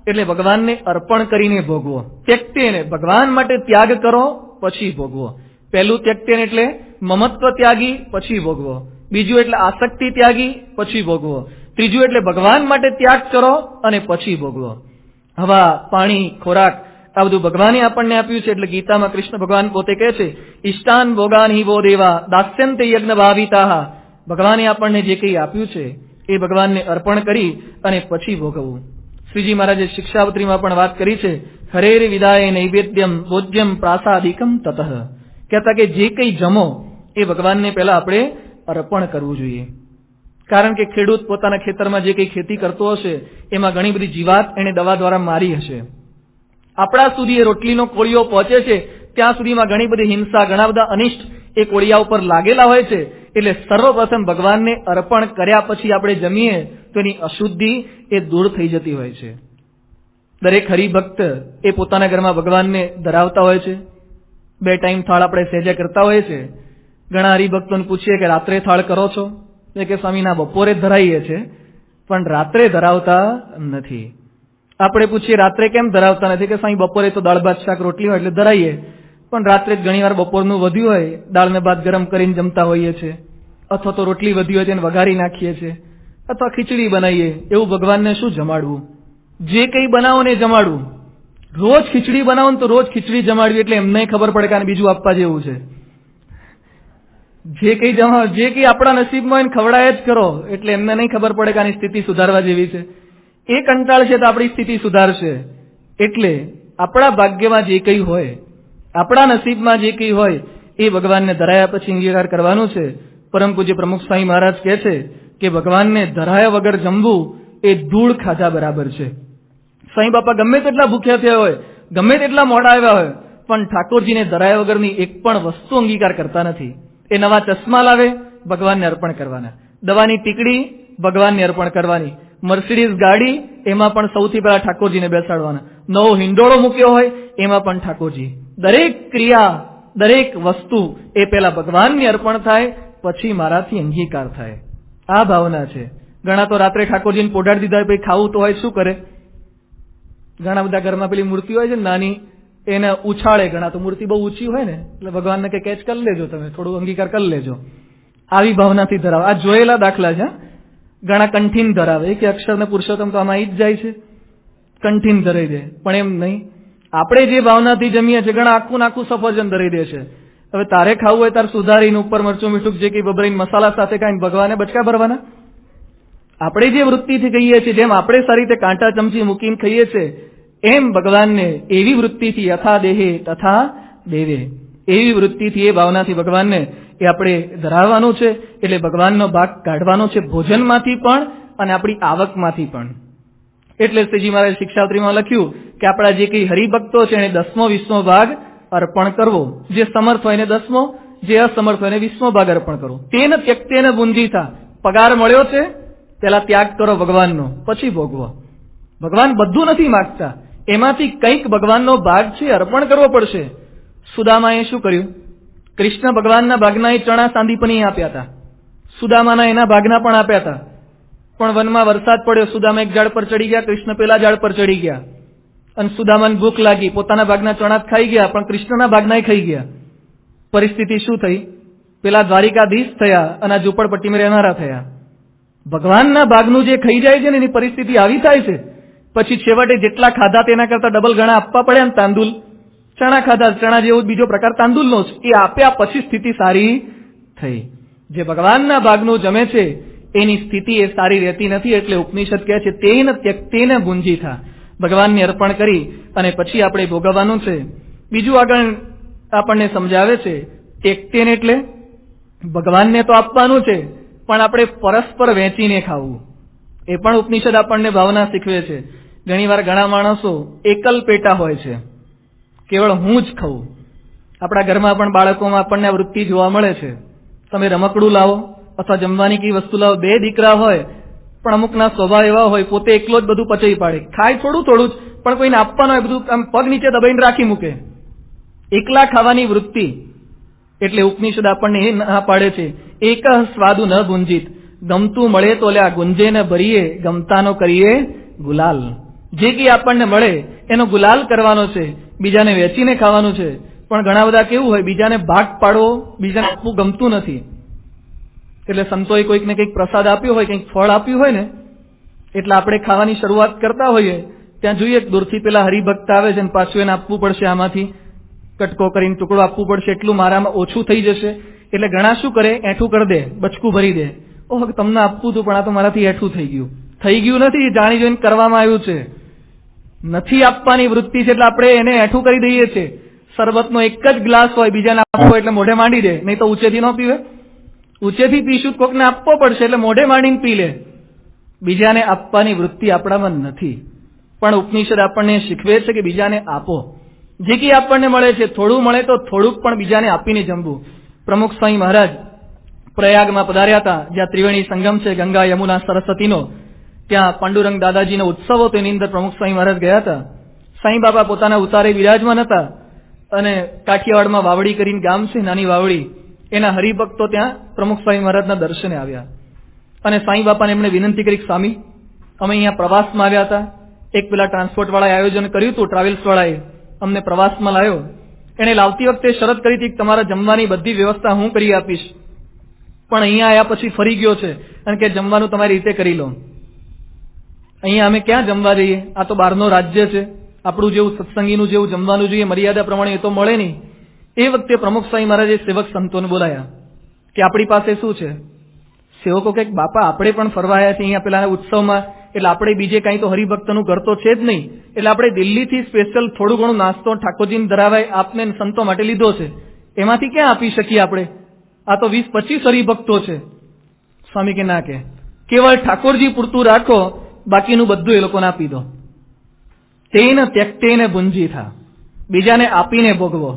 Speaker 1: એટલે ભગવાનને અર્પણ કરીને ભોગવો. ત્યક્તેન, ભગવાન માટે ત્યાગ કરો પછી ભોગવો. પહેલું ત્યક્તેન એટલે મમત્વ ત્યાગી પછી ભોગવો. બીજું એટલે આસક્તિ ત્યાગી પછી ભોગવો. ત્રીજું એટલે ભગવાન માટે ત્યાગ કરો અને પછી ભોગવો. હવા, પાણી, ખોરાક, આ બધું ભગવાને આપણને આપ્યું છે. એટલે ગીતામાં કૃષ્ણ ભગવાન પોતે કહે છે, ઈષ્ટાન ભોગાન હિ વો દેવા દાસ્યંતે યજ્ઞ ભાવિતાહ. ભગવાને આપણને જે કંઈ આપ્યું છે એ ભગવાનને અર્પણ કરી અને પછી ભોગવવું. શ્રીજી મહારાજે શિક્ષાવત્રીમાં પણ વાત કરી છે, હરેર વિદાય નૈવેદ્યમ ભોજ્યમ પ્રાસાદિકમ તતઃ. કહેતા કે જે કંઈ જમો એ ભગવાનને પહેલા આપણે અર્પણ કરવું જોઈએ. કારણ કે ખેડૂત પોતાના ખેતરમાં જે કંઈ ખેતી કરતો હશે એમાં ઘણી બધી જીવાત એને દવા દ્વારા મારી હશે. આપણા સુધી એ રોટલીનો કોળિયો પહોંચે છે ત્યાં સુધીમાં ઘણી બધી હિંસા, ઘણા બધા અનિષ્ટ એ કોળિયા ઉપર લાગેલા હોય છે. એટલે સર્વપ્રથમ ભગવાનને અર્પણ કર્યા પછી આપણે જમીએ તો એની અશુદ્ધિ એ દૂર થઈ જતી હોય છે. દરેક હરિભક્ત એ પોતાના ઘરમાં ભગવાનને ધરાવતા હોય છે. 2 ટાઈમ થાળ આપણે સહેજે કરતા હોય છે. ઘણા હરિભક્તોને પૂછીએ કે રાત્રે થાળ કરો છો? એ કે સ્વામી ના, બપોરે જ ધરાઈએ છે પણ રાત્રે ધરાવતા નથી. આપણે પૂછીએ રાત્રે કેમ ધરાવતા નથી? કે સ્વામી બપોરે તો દાળ ભાત શાક રોટલી હોય એટલે ધરાઈએ, પણ રાત્રે જ ઘણી વાર બપોરનું વધ્યું હોય દાળ ને ભાત ગરમ કરીને જમતા હોઈએ છે, અથવા તો રોટલી વધી હોય તેને વઘારી નાખીએ છીએ, અથવા ખીચડી બનાવીએ. એવું ભગવાનને શું જમાડવું? જે કંઈ બનાવો ને જમાડવું. રોજ ખીચડી બનાવો ને તો રોજ ખીચડી જમાડવી, એટલે એમને ખબર પડે કે આને બીજું આપવા જેવું છે. જે કંઈ આપણા નસીબમાં હોય ને ખવડાય જ કરો, એટલે એમને નહીં ખબર પડે કે આની સ્થિતિ સુધારવા જેવી છે. એ કંટાળ છે તો આપણી સ્થિતિ સુધારશે. એટલે આપણા ભાગ્યમાં જે કંઈ હોય, આપણા નસીબમાં જે કંઈ હોય એ ભગવાનને ધરાયા પછી અંગીકાર કરવાનું છે. પરમ પૂજ્ય પ્રમુખ સ્વામી મહારાજ કહે છે કે ભગવાનને ધરાયા વગર જમવું એ ધૂળ ખાધા બરાબર છે. સ્વામી બાપા ગમે તેટલા ભૂખ્યા થયા હોય, ગમે તેટલા મોડા આવ્યા હોય, પણ ઠાકોરજીને ધરાયા વગરની એક પણ વસ્તુ અંગીકાર કરતા નથી. એ નવા ચશ્મા લાવે, ભગવાનને અર્પણ કરવાના. દવાની ટીકડી, ભગવાનને અર્પણ કરવાની. મર્સિડીઝ ગાડી, એમાં પણ સૌથી પહેલા ઠાકોરજીને બેસાડવાના. નવો હિંડોળો મૂક્યો હોય એમાં પણ ઠાકોરજી. દરેક ક્રિયા, દરેક વસ્તુ એ પહેલા ભગવાનને અર્પણ થાય પછી મારાથી અંગીકાર થાય. આ ભાવના છે. ઘણા તો રાત્રે ઠાકોરજીને પોઢાડી દીધા હોય, પછી ખાવું તો હોય શું કરે? ઘણા બધા ઘરમાં પેલી મૂર્તિ હોય છે નાની, એને ઉછાળે. ઘણા તો મૂર્તિ બહુ ઊંચી હોય ને એટલે ભગવાનને કે કેચ કરી લેજો, તમે થોડું અંગીકાર કરી લેજો. આવી ભાવનાથી ધરાવે. આ જોયેલા દાખલા છે. ઘણા કંઠીન ધરાવે કે અક્ષરને પુરુષોત્તમ તો આમાં આવી જ જાય છે, કંઠીન ધરાઈ દે. પણ એમ નહીં. આપણે જે ભાવનાથી જમીએ છીએ, ઘણા આખું નાખું સફરજન ધરાઈ દે છે. હવે તારે ખાવું હોય તારે સુધારીને ઉપર મરચું મીઠું જે કંઈ બબરીને મસાલા સાથે ખાઈને ભગવાને બચકા ભરવાના. આપણે જે વૃત્તિથી કહીએ છીએ, જેમ આપણે સારી રીતે કાંટા ચમચી મૂકીને ખાઈએ છીએ, એમ ભગવાનને એવી વૃત્તિથી યથા દેહે તથા દેવે, એવી વૃત્તિથી એ ભાવનાથી ભગવાનને એ આપણે ધરાવવાનું છે. એટલે ભગવાનનો ભાગ કાઢવાનો છે ભોજનમાંથી પણ અને આપણી આવકમાંથી પણ. એટલે શ્રીજી મહારાજ શિક્ષાવત્રીમાં લખ્યું કે આપણા જે કંઈ હરિભક્તો છે એને 10મો 20મો ભાગ અર્પણ કરવો. જે સમર્થ હોય એને 10મો, જે અસમર્થ હોય એને 20મો ભાગ અર્પણ કરવો. તેન ત્યક્તેન ભુંજીથા, પગાર મળ્યો છે પેલા ત્યાગ કરો ભગવાનનો, પછી ભોગવો. ભગવાન બધું નથી માંગતા, એમાંથી કંઈક ભગવાનનો ભાગ છે અર્પણ કરવો પડશે. સુદામાએ શું કર્યું? કૃષ્ણ ભગવાનના ભાગના એ ચણા સાંદીપની આપ્યા હતા, સુદામાના એના ભાગના પણ આપ્યા હતા. પણ વનમાં વરસાદ પડ્યો, સુદામા એક ઝાડ પર ચડી ગયા, કૃષ્ણ પેલા ઝાડ પર ચડી ગયા. અને સુદામાને ભૂખ લાગી, પોતાના ભાગના ચણા ખાઈ ગયા, પણ કૃષ્ણના ભાગના ખાઈ ગયા. પરિસ્થિતિ શું થઈ? પેલા દ્વારિકાધીશ થયા અને ઝૂંપડપટ્ટીમાં રહેનારા થયા. ભગવાનના ભાગનું જે ખાઈ જાય છે ને એની પરિસ્થિતિ આવી થાય છે. પછી છેવટે જેટલા ખાધા તેના કરતા ડબલ ગણા આપવા પડે. ને તાંદુલ, ચણા ખાધા, ચણા જેવો બીજો પ્રકાર તાંદુલનો જ, એ આપ્યા પછી સ્થિતિ સારી થઈ. જે ભગવાનના ભાગનું જમે છે એની સ્થિતિ એ સારી રહેતી નથી. એટલે ઉપનિષદ કહે છે તેન ત્યક્તેન ભુંજીથા, ભગવાનને અર્પણ કરી અને પછી આપણે ભોગવવાનું છે. બીજું આગળ આપણને સમજાવે છે, ત્યક્તેન એટલે ભગવાનને તો આપવાનું છે પણ આપણે પરસ્પર વહેંચીને ખાવું. એ પણ ઉપનિષદ આપણને ભાવના શીખવે છે. ઘણી વાર ઘણા માણસો એકલ પેટા હોય છે, કેવળ હું જ ખાઉં. આપણા ઘરમાં પણ બાળકોમાં આપણને આ વૃત્તિ જોવા મળે છે. તમે રમકડું લાવો અથવા જમવાની કઈ વસ્તુ લાવો, 2 દીકરા હોય પણ અમુકના સ્વભાવ એવા હોય, પોતે એકલો જ બધું પચાવી પાડે, ખાય થોડું થોડું જ, પણ કોઈને આપવાનું હોય બધું આમ પગ નીચે દબાઈને રાખી મૂકે, એકલા ખાવાની વૃત્તિ. એટલે ઉપનિષદ આપણને એ ના પાડે છે, એક સ્વાદુ ન ગુંજીત, ગમતું મળે તો લ્યા ગુંજે ન ભરીએ, ગમતાનો કરીએ ગુલાલ. જે કંઈ આપણને મળે એનો ગુલાલ કરવાનો છે, બીજાને વેચીને ખાવાનું છે. પણ ઘણા બધા કેવું હોય, બીજાને ભાગ પાડવો, બીજાને આપવું ગમતું નથી. એટલે સંતોએ કોઈકને કંઈક પ્રસાદ આપ્યો હોય, કંઈક ફળ આપ્યું હોય ને, એટલે આપણે ખાવાની શરૂઆત કરતા હોઈએ, ત્યાં જોઈએ દૂરથી પેલા હરિભક્ત આવે છે ને પાછું એને આપવું પડશે, આમાંથી કટકો કરીને ટુકડો આપવું પડશે, એટલું મારામાં ઓછું થઈ જશે. એટલે ઘણા શું કરે, એઠું કરી દે, બચકું ભરી દે. ઓહ, તમને આપવું હતું પણ આ તો મારાથી એઠું થઈ ગયું નથી, જાણી જોઈને કરવામાં આવ્યું છે. નથી આપવાની વૃત્તિ છે એટલે આપણે એને એઠું કરી દઈએ છીએ. શરબતનો એક જ ગ્લાસ હોય, બીજાને આપવો એટલે મોઢે માંડી દે, નહીં તો ઊંચેથી ન પીવે. ઊંચેથી પીશું કોકને આપવો પડશે એટલે મોઢે માંડીને પી લે. બીજાને આપવાની વૃત્તિ આપણામાં નથી. પણ ઉપનિષદ આપણને શીખવે છે કે બીજાને આપો. જે કંઈ આપણને મળે છે, થોડું મળે તો થોડુંક પણ બીજાને આપીને જમવું. પ્રમુખ સ્વામી મહારાજ પ્રયાગમાં પધાર્યા હતા, જ્યાં ત્રિવેણી સંગમ છે, ગંગા યમુના સરસ્વતીનો. ત્યાં પાંડુરંગ દાદાજીનો ઉત્સવ હતો, એની અંદર પ્રમુખ સ્વામી મહારાજ ગયા હતા. સાંઈ બાબા પોતાના ઉતારે વિરાજમાન હતા અને કાઠિયાવાડમાં વાવડી કરીને ગામ છે, નાની વાવડી, એના હરિભક્તો ત્યાં પ્રમુખ સ્વામી મહારાજના દર્શને આવ્યા અને સાંઈ બાપાને એમણે વિનંતી કરી, સ્વામી અમે અહીંયા પ્રવાસમાં આવ્યા હતા, એક પેલા ટ્રાન્સપોર્ટ વાળાએ આયોજન કર્યું હતું, ટ્રાવેલ્સ વાળાએ અમને પ્રવાસમાં લાવ્યો. એને લાવતી વખતે શરત કરી હતી કે તમારા જમવાની બધી વ્યવસ્થા હું કરી આપીશ, પણ અહીંયા આવ્યા પછી ફરી ગયો છે અને કે જમવાનું તમારી રીતે કરી લો. અહીંયા અમે ક્યાં જમવા જઈએ, આ તો બહારનો રાજ્ય છે, આપણું જેવું સત્સંગીનું જેવું જમવાનું જોઈએ મર્યાદા પ્રમાણે એ તો મળે નહીં. એ વખતે પ્રમુખ સ્વામી મહારાજે સેવક સંતોને બોલાયા કે આપણી પાસે શું છે. સેવકો કે બાપા આપણે પણ ફરવા આવ્યા છીએ અહીંયા પેલા ઉત્સવમાં, એટલે આપણે બીજે કાંઈ તો હરિભક્તનું ઘર તો છે જ નહીં, એટલે આપણે દિલ્હીથી સ્પેશિયલ થોડું ઘણું નાસ્તો ઠાકોરજીને ધરાવાય આપને સંતો માટે લીધો છે, એમાંથી ક્યાં આપી શકીએ આપણે, આ તો 20-25 હરિભક્તો છે. સ્વામી કે ના, કે કેવળ ઠાકોરજી પૂરતું રાખો, બાકીનું બધું એ લોકોને આપી દો. તેન ત્યક્તેન ભુંજી થા, બીજાને આપીને ભોગવો.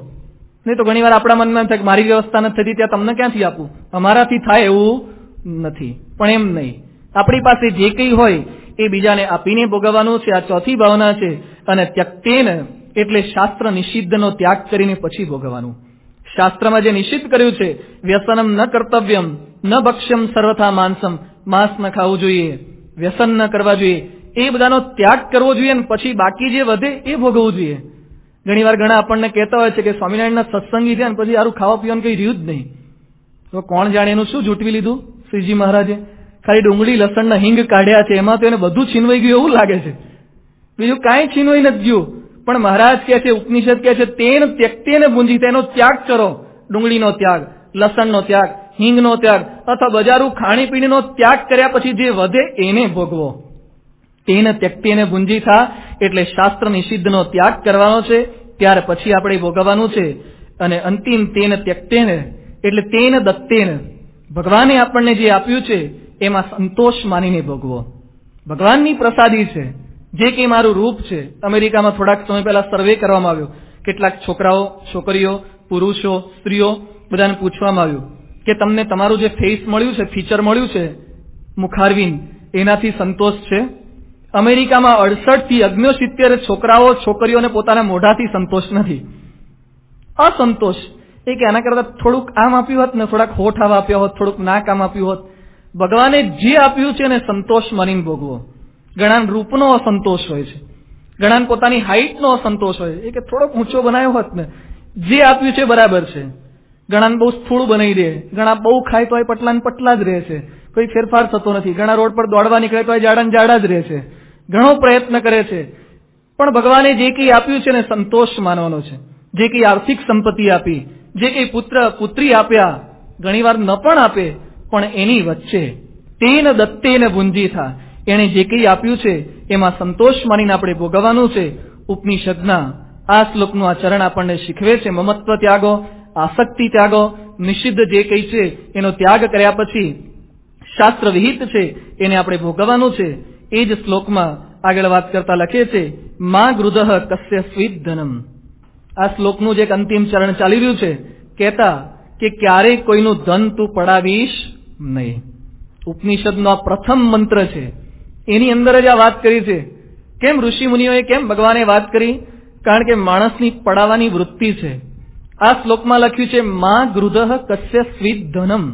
Speaker 1: નહીં તો ઘણી વાર આપણા મનમાં થાય કે મારી વ્યવસ્થા નથી થતી, ત્યાં તમને ક્યાંથી આપું, અમારાથી થાય એવું નથી. પણ એમ નહીં, આપણી પાસે જે કંઈ હોય એ બીજાને આપીને ભોગવવાનું છે. આ ચોથી ભાવના છે. અને ત્યક્તેન એટલે શાસ્ત્ર નિષિદ્ધનો ત્યાગ કરીને પછી ભોગવવાનું. શાસ્ત્રમાં જે નિષિદ્ધ કર્યું છે, વ્યસનમ ન કર્તવ્યમ ન ભક્ષ્યમ સર્વથા માંસમ, માંસ ન ખાવું જોઈએ, વ્યસન ન કરવા જોઈએ, એ બધાનો ત્યાગ કરવો જોઈએ અને પછી બાકી જે વધે એ ભોગવવું જોઈએ. ઘણી વાર ઘણા આપણને કહેતા હોય છે કે સ્વામિનારાયણના સત્સંગી થયા ને પછી સારું ખાવા પીવાનું કંઈ રહ્યું જ નહીં. તો કોણ જાણે એનું શું જૂટવી લીધું શ્રીજી મહારાજે, ખાલી ડુંગળી લસણના હિંગ કાઢ્યા છે, એમાં તો એને બધું છીનવાઈ ગયું એવું લાગે છે, બીજું કાંઈ છીનવાઈ નથી ગયું. પણ મહારાજ કહે છે, ઉપનિષદ કહે છે, તેન ત્યક્તેન ભુંજી, તેનો ત્યાગ કરો. ડુંગળીનો ત્યાગ, લસણનો ત્યાગ, હિંગનો ત્યાગ અથવા બજારું ખાણીપીણીનો ત્યાગ કર્યા પછી જે વધે એને ભોગવો. તેન ત્યક્તેન ભુંજી થા એટલે શાસ્ત્ર નિષિદ્ધનો ત્યાગ કરવાનો છે, ત્યાર પછી આપણે ભોગવવાનું છે. અને અંતિમ તેન ત્યક્તેન એટલે તેન દત્તેન, ભગવાને આપણને જે આપ્યું છે એમાં સંતોષ માનીને ભોગવો. ભગવાનની પ્રસાદી છે, જે કંઈ મારું રૂપ છે. અમેરિકામાં થોડાક સમય પહેલા સર્વે કરવામાં આવ્યો, કેટલાક છોકરાઓ, છોકરીઓ, પુરુષો, સ્ત્રીઓ બધાને પૂછવામાં આવ્યું કે તમને તમારું જે ફેસ મળ્યું છે, ફીચર મળ્યું છે મુખારવિન, એનાથી સંતોષ છે? અમેરિકામાં 68 થી 69 છોકરાઓ, છોકરીઓને પોતાના મોઢાથી સંતોષ નથી, અસંતોષ. એ કે આના કરતા થોડુંક આમ આપ્યું હોત ને, થોડાક હોઠ આવા આપ્યા હોત, થોડુંક નાક આમ આપ્યું હોત. ભગવાને જે આપ્યું છે એને સંતોષ માનીને ભોગવો. ઘણા રૂપનો અસંતોષ હોય છે, ઘણા પોતાની હાઈટનો અસંતોષ હોય, એ કે થોડોક ઊંચો બનાવ્યો હોત ને. જે આપ્યું છે બરાબર છે. ઘણાને બહુ સ્થૂળ બનાવી દે, ઘણા બહુ ખાય તો પટલા ને પટલા જ રહે છે, કોઈ ફેરફાર થતો નથી. ઘણા રોડ પર દોડવા નીકળે તો જાડા ને જાડા જ રહે છે, ઘણો પ્રયત્ન કરે છે. પણ ભગવાને જે કંઈ આપ્યું છે ને સંતોષ માનવાનો છે. જે કંઈ આર્થિક સંપત્તિ આપી, જે કંઈ પુત્ર પુત્રી આપ્યા, ઘણી વાર ન પણ આપે, પણ એની વચ્ચે તેન દત્તેન ભુંજી થા, એણે જે કંઈ આપ્યું છે એમાં સંતોષ માનીને આપણે ભોગવવાનું છે. ઉપનિષદના આ શ્લોકનું આચરણ આપણને શીખવે છે. મમત્વ ત્યાગો, આસક્તિ ત્યાગો, નિષિદ્ધ જે કંઈ છે એનો ત્યાગ કર્યા પછી શાસ્ત્ર વિહિત છે એને આપણે ભોગવવાનું છે. એ જ શ્લોકમાં આગળ વાત કરતા લખે છે, મા ગૃધઃ કસ્ય સ્વીત ધનમ. આ શ્લોકનું જે એક અંતિમ ચરણ ચાલી રહ્યું છે, કહેતા કે ક્યારેય કોઈનું ધન તું પડાવીશ નહીં. ઉપનિષદનો આ પ્રથમ મંત્ર છે, એની અંદર જ આ વાત કરી છે. કેમ ઋષિ મુનિઓએ, કેમ ભગવાને વાત કરી? કારણ કે માણસની પડાવવાની વૃત્તિ છે. આ શ્લોકમાં લખ્યું છે, મા ગૃધઃ કસ્ય સ્વિત ધનમ.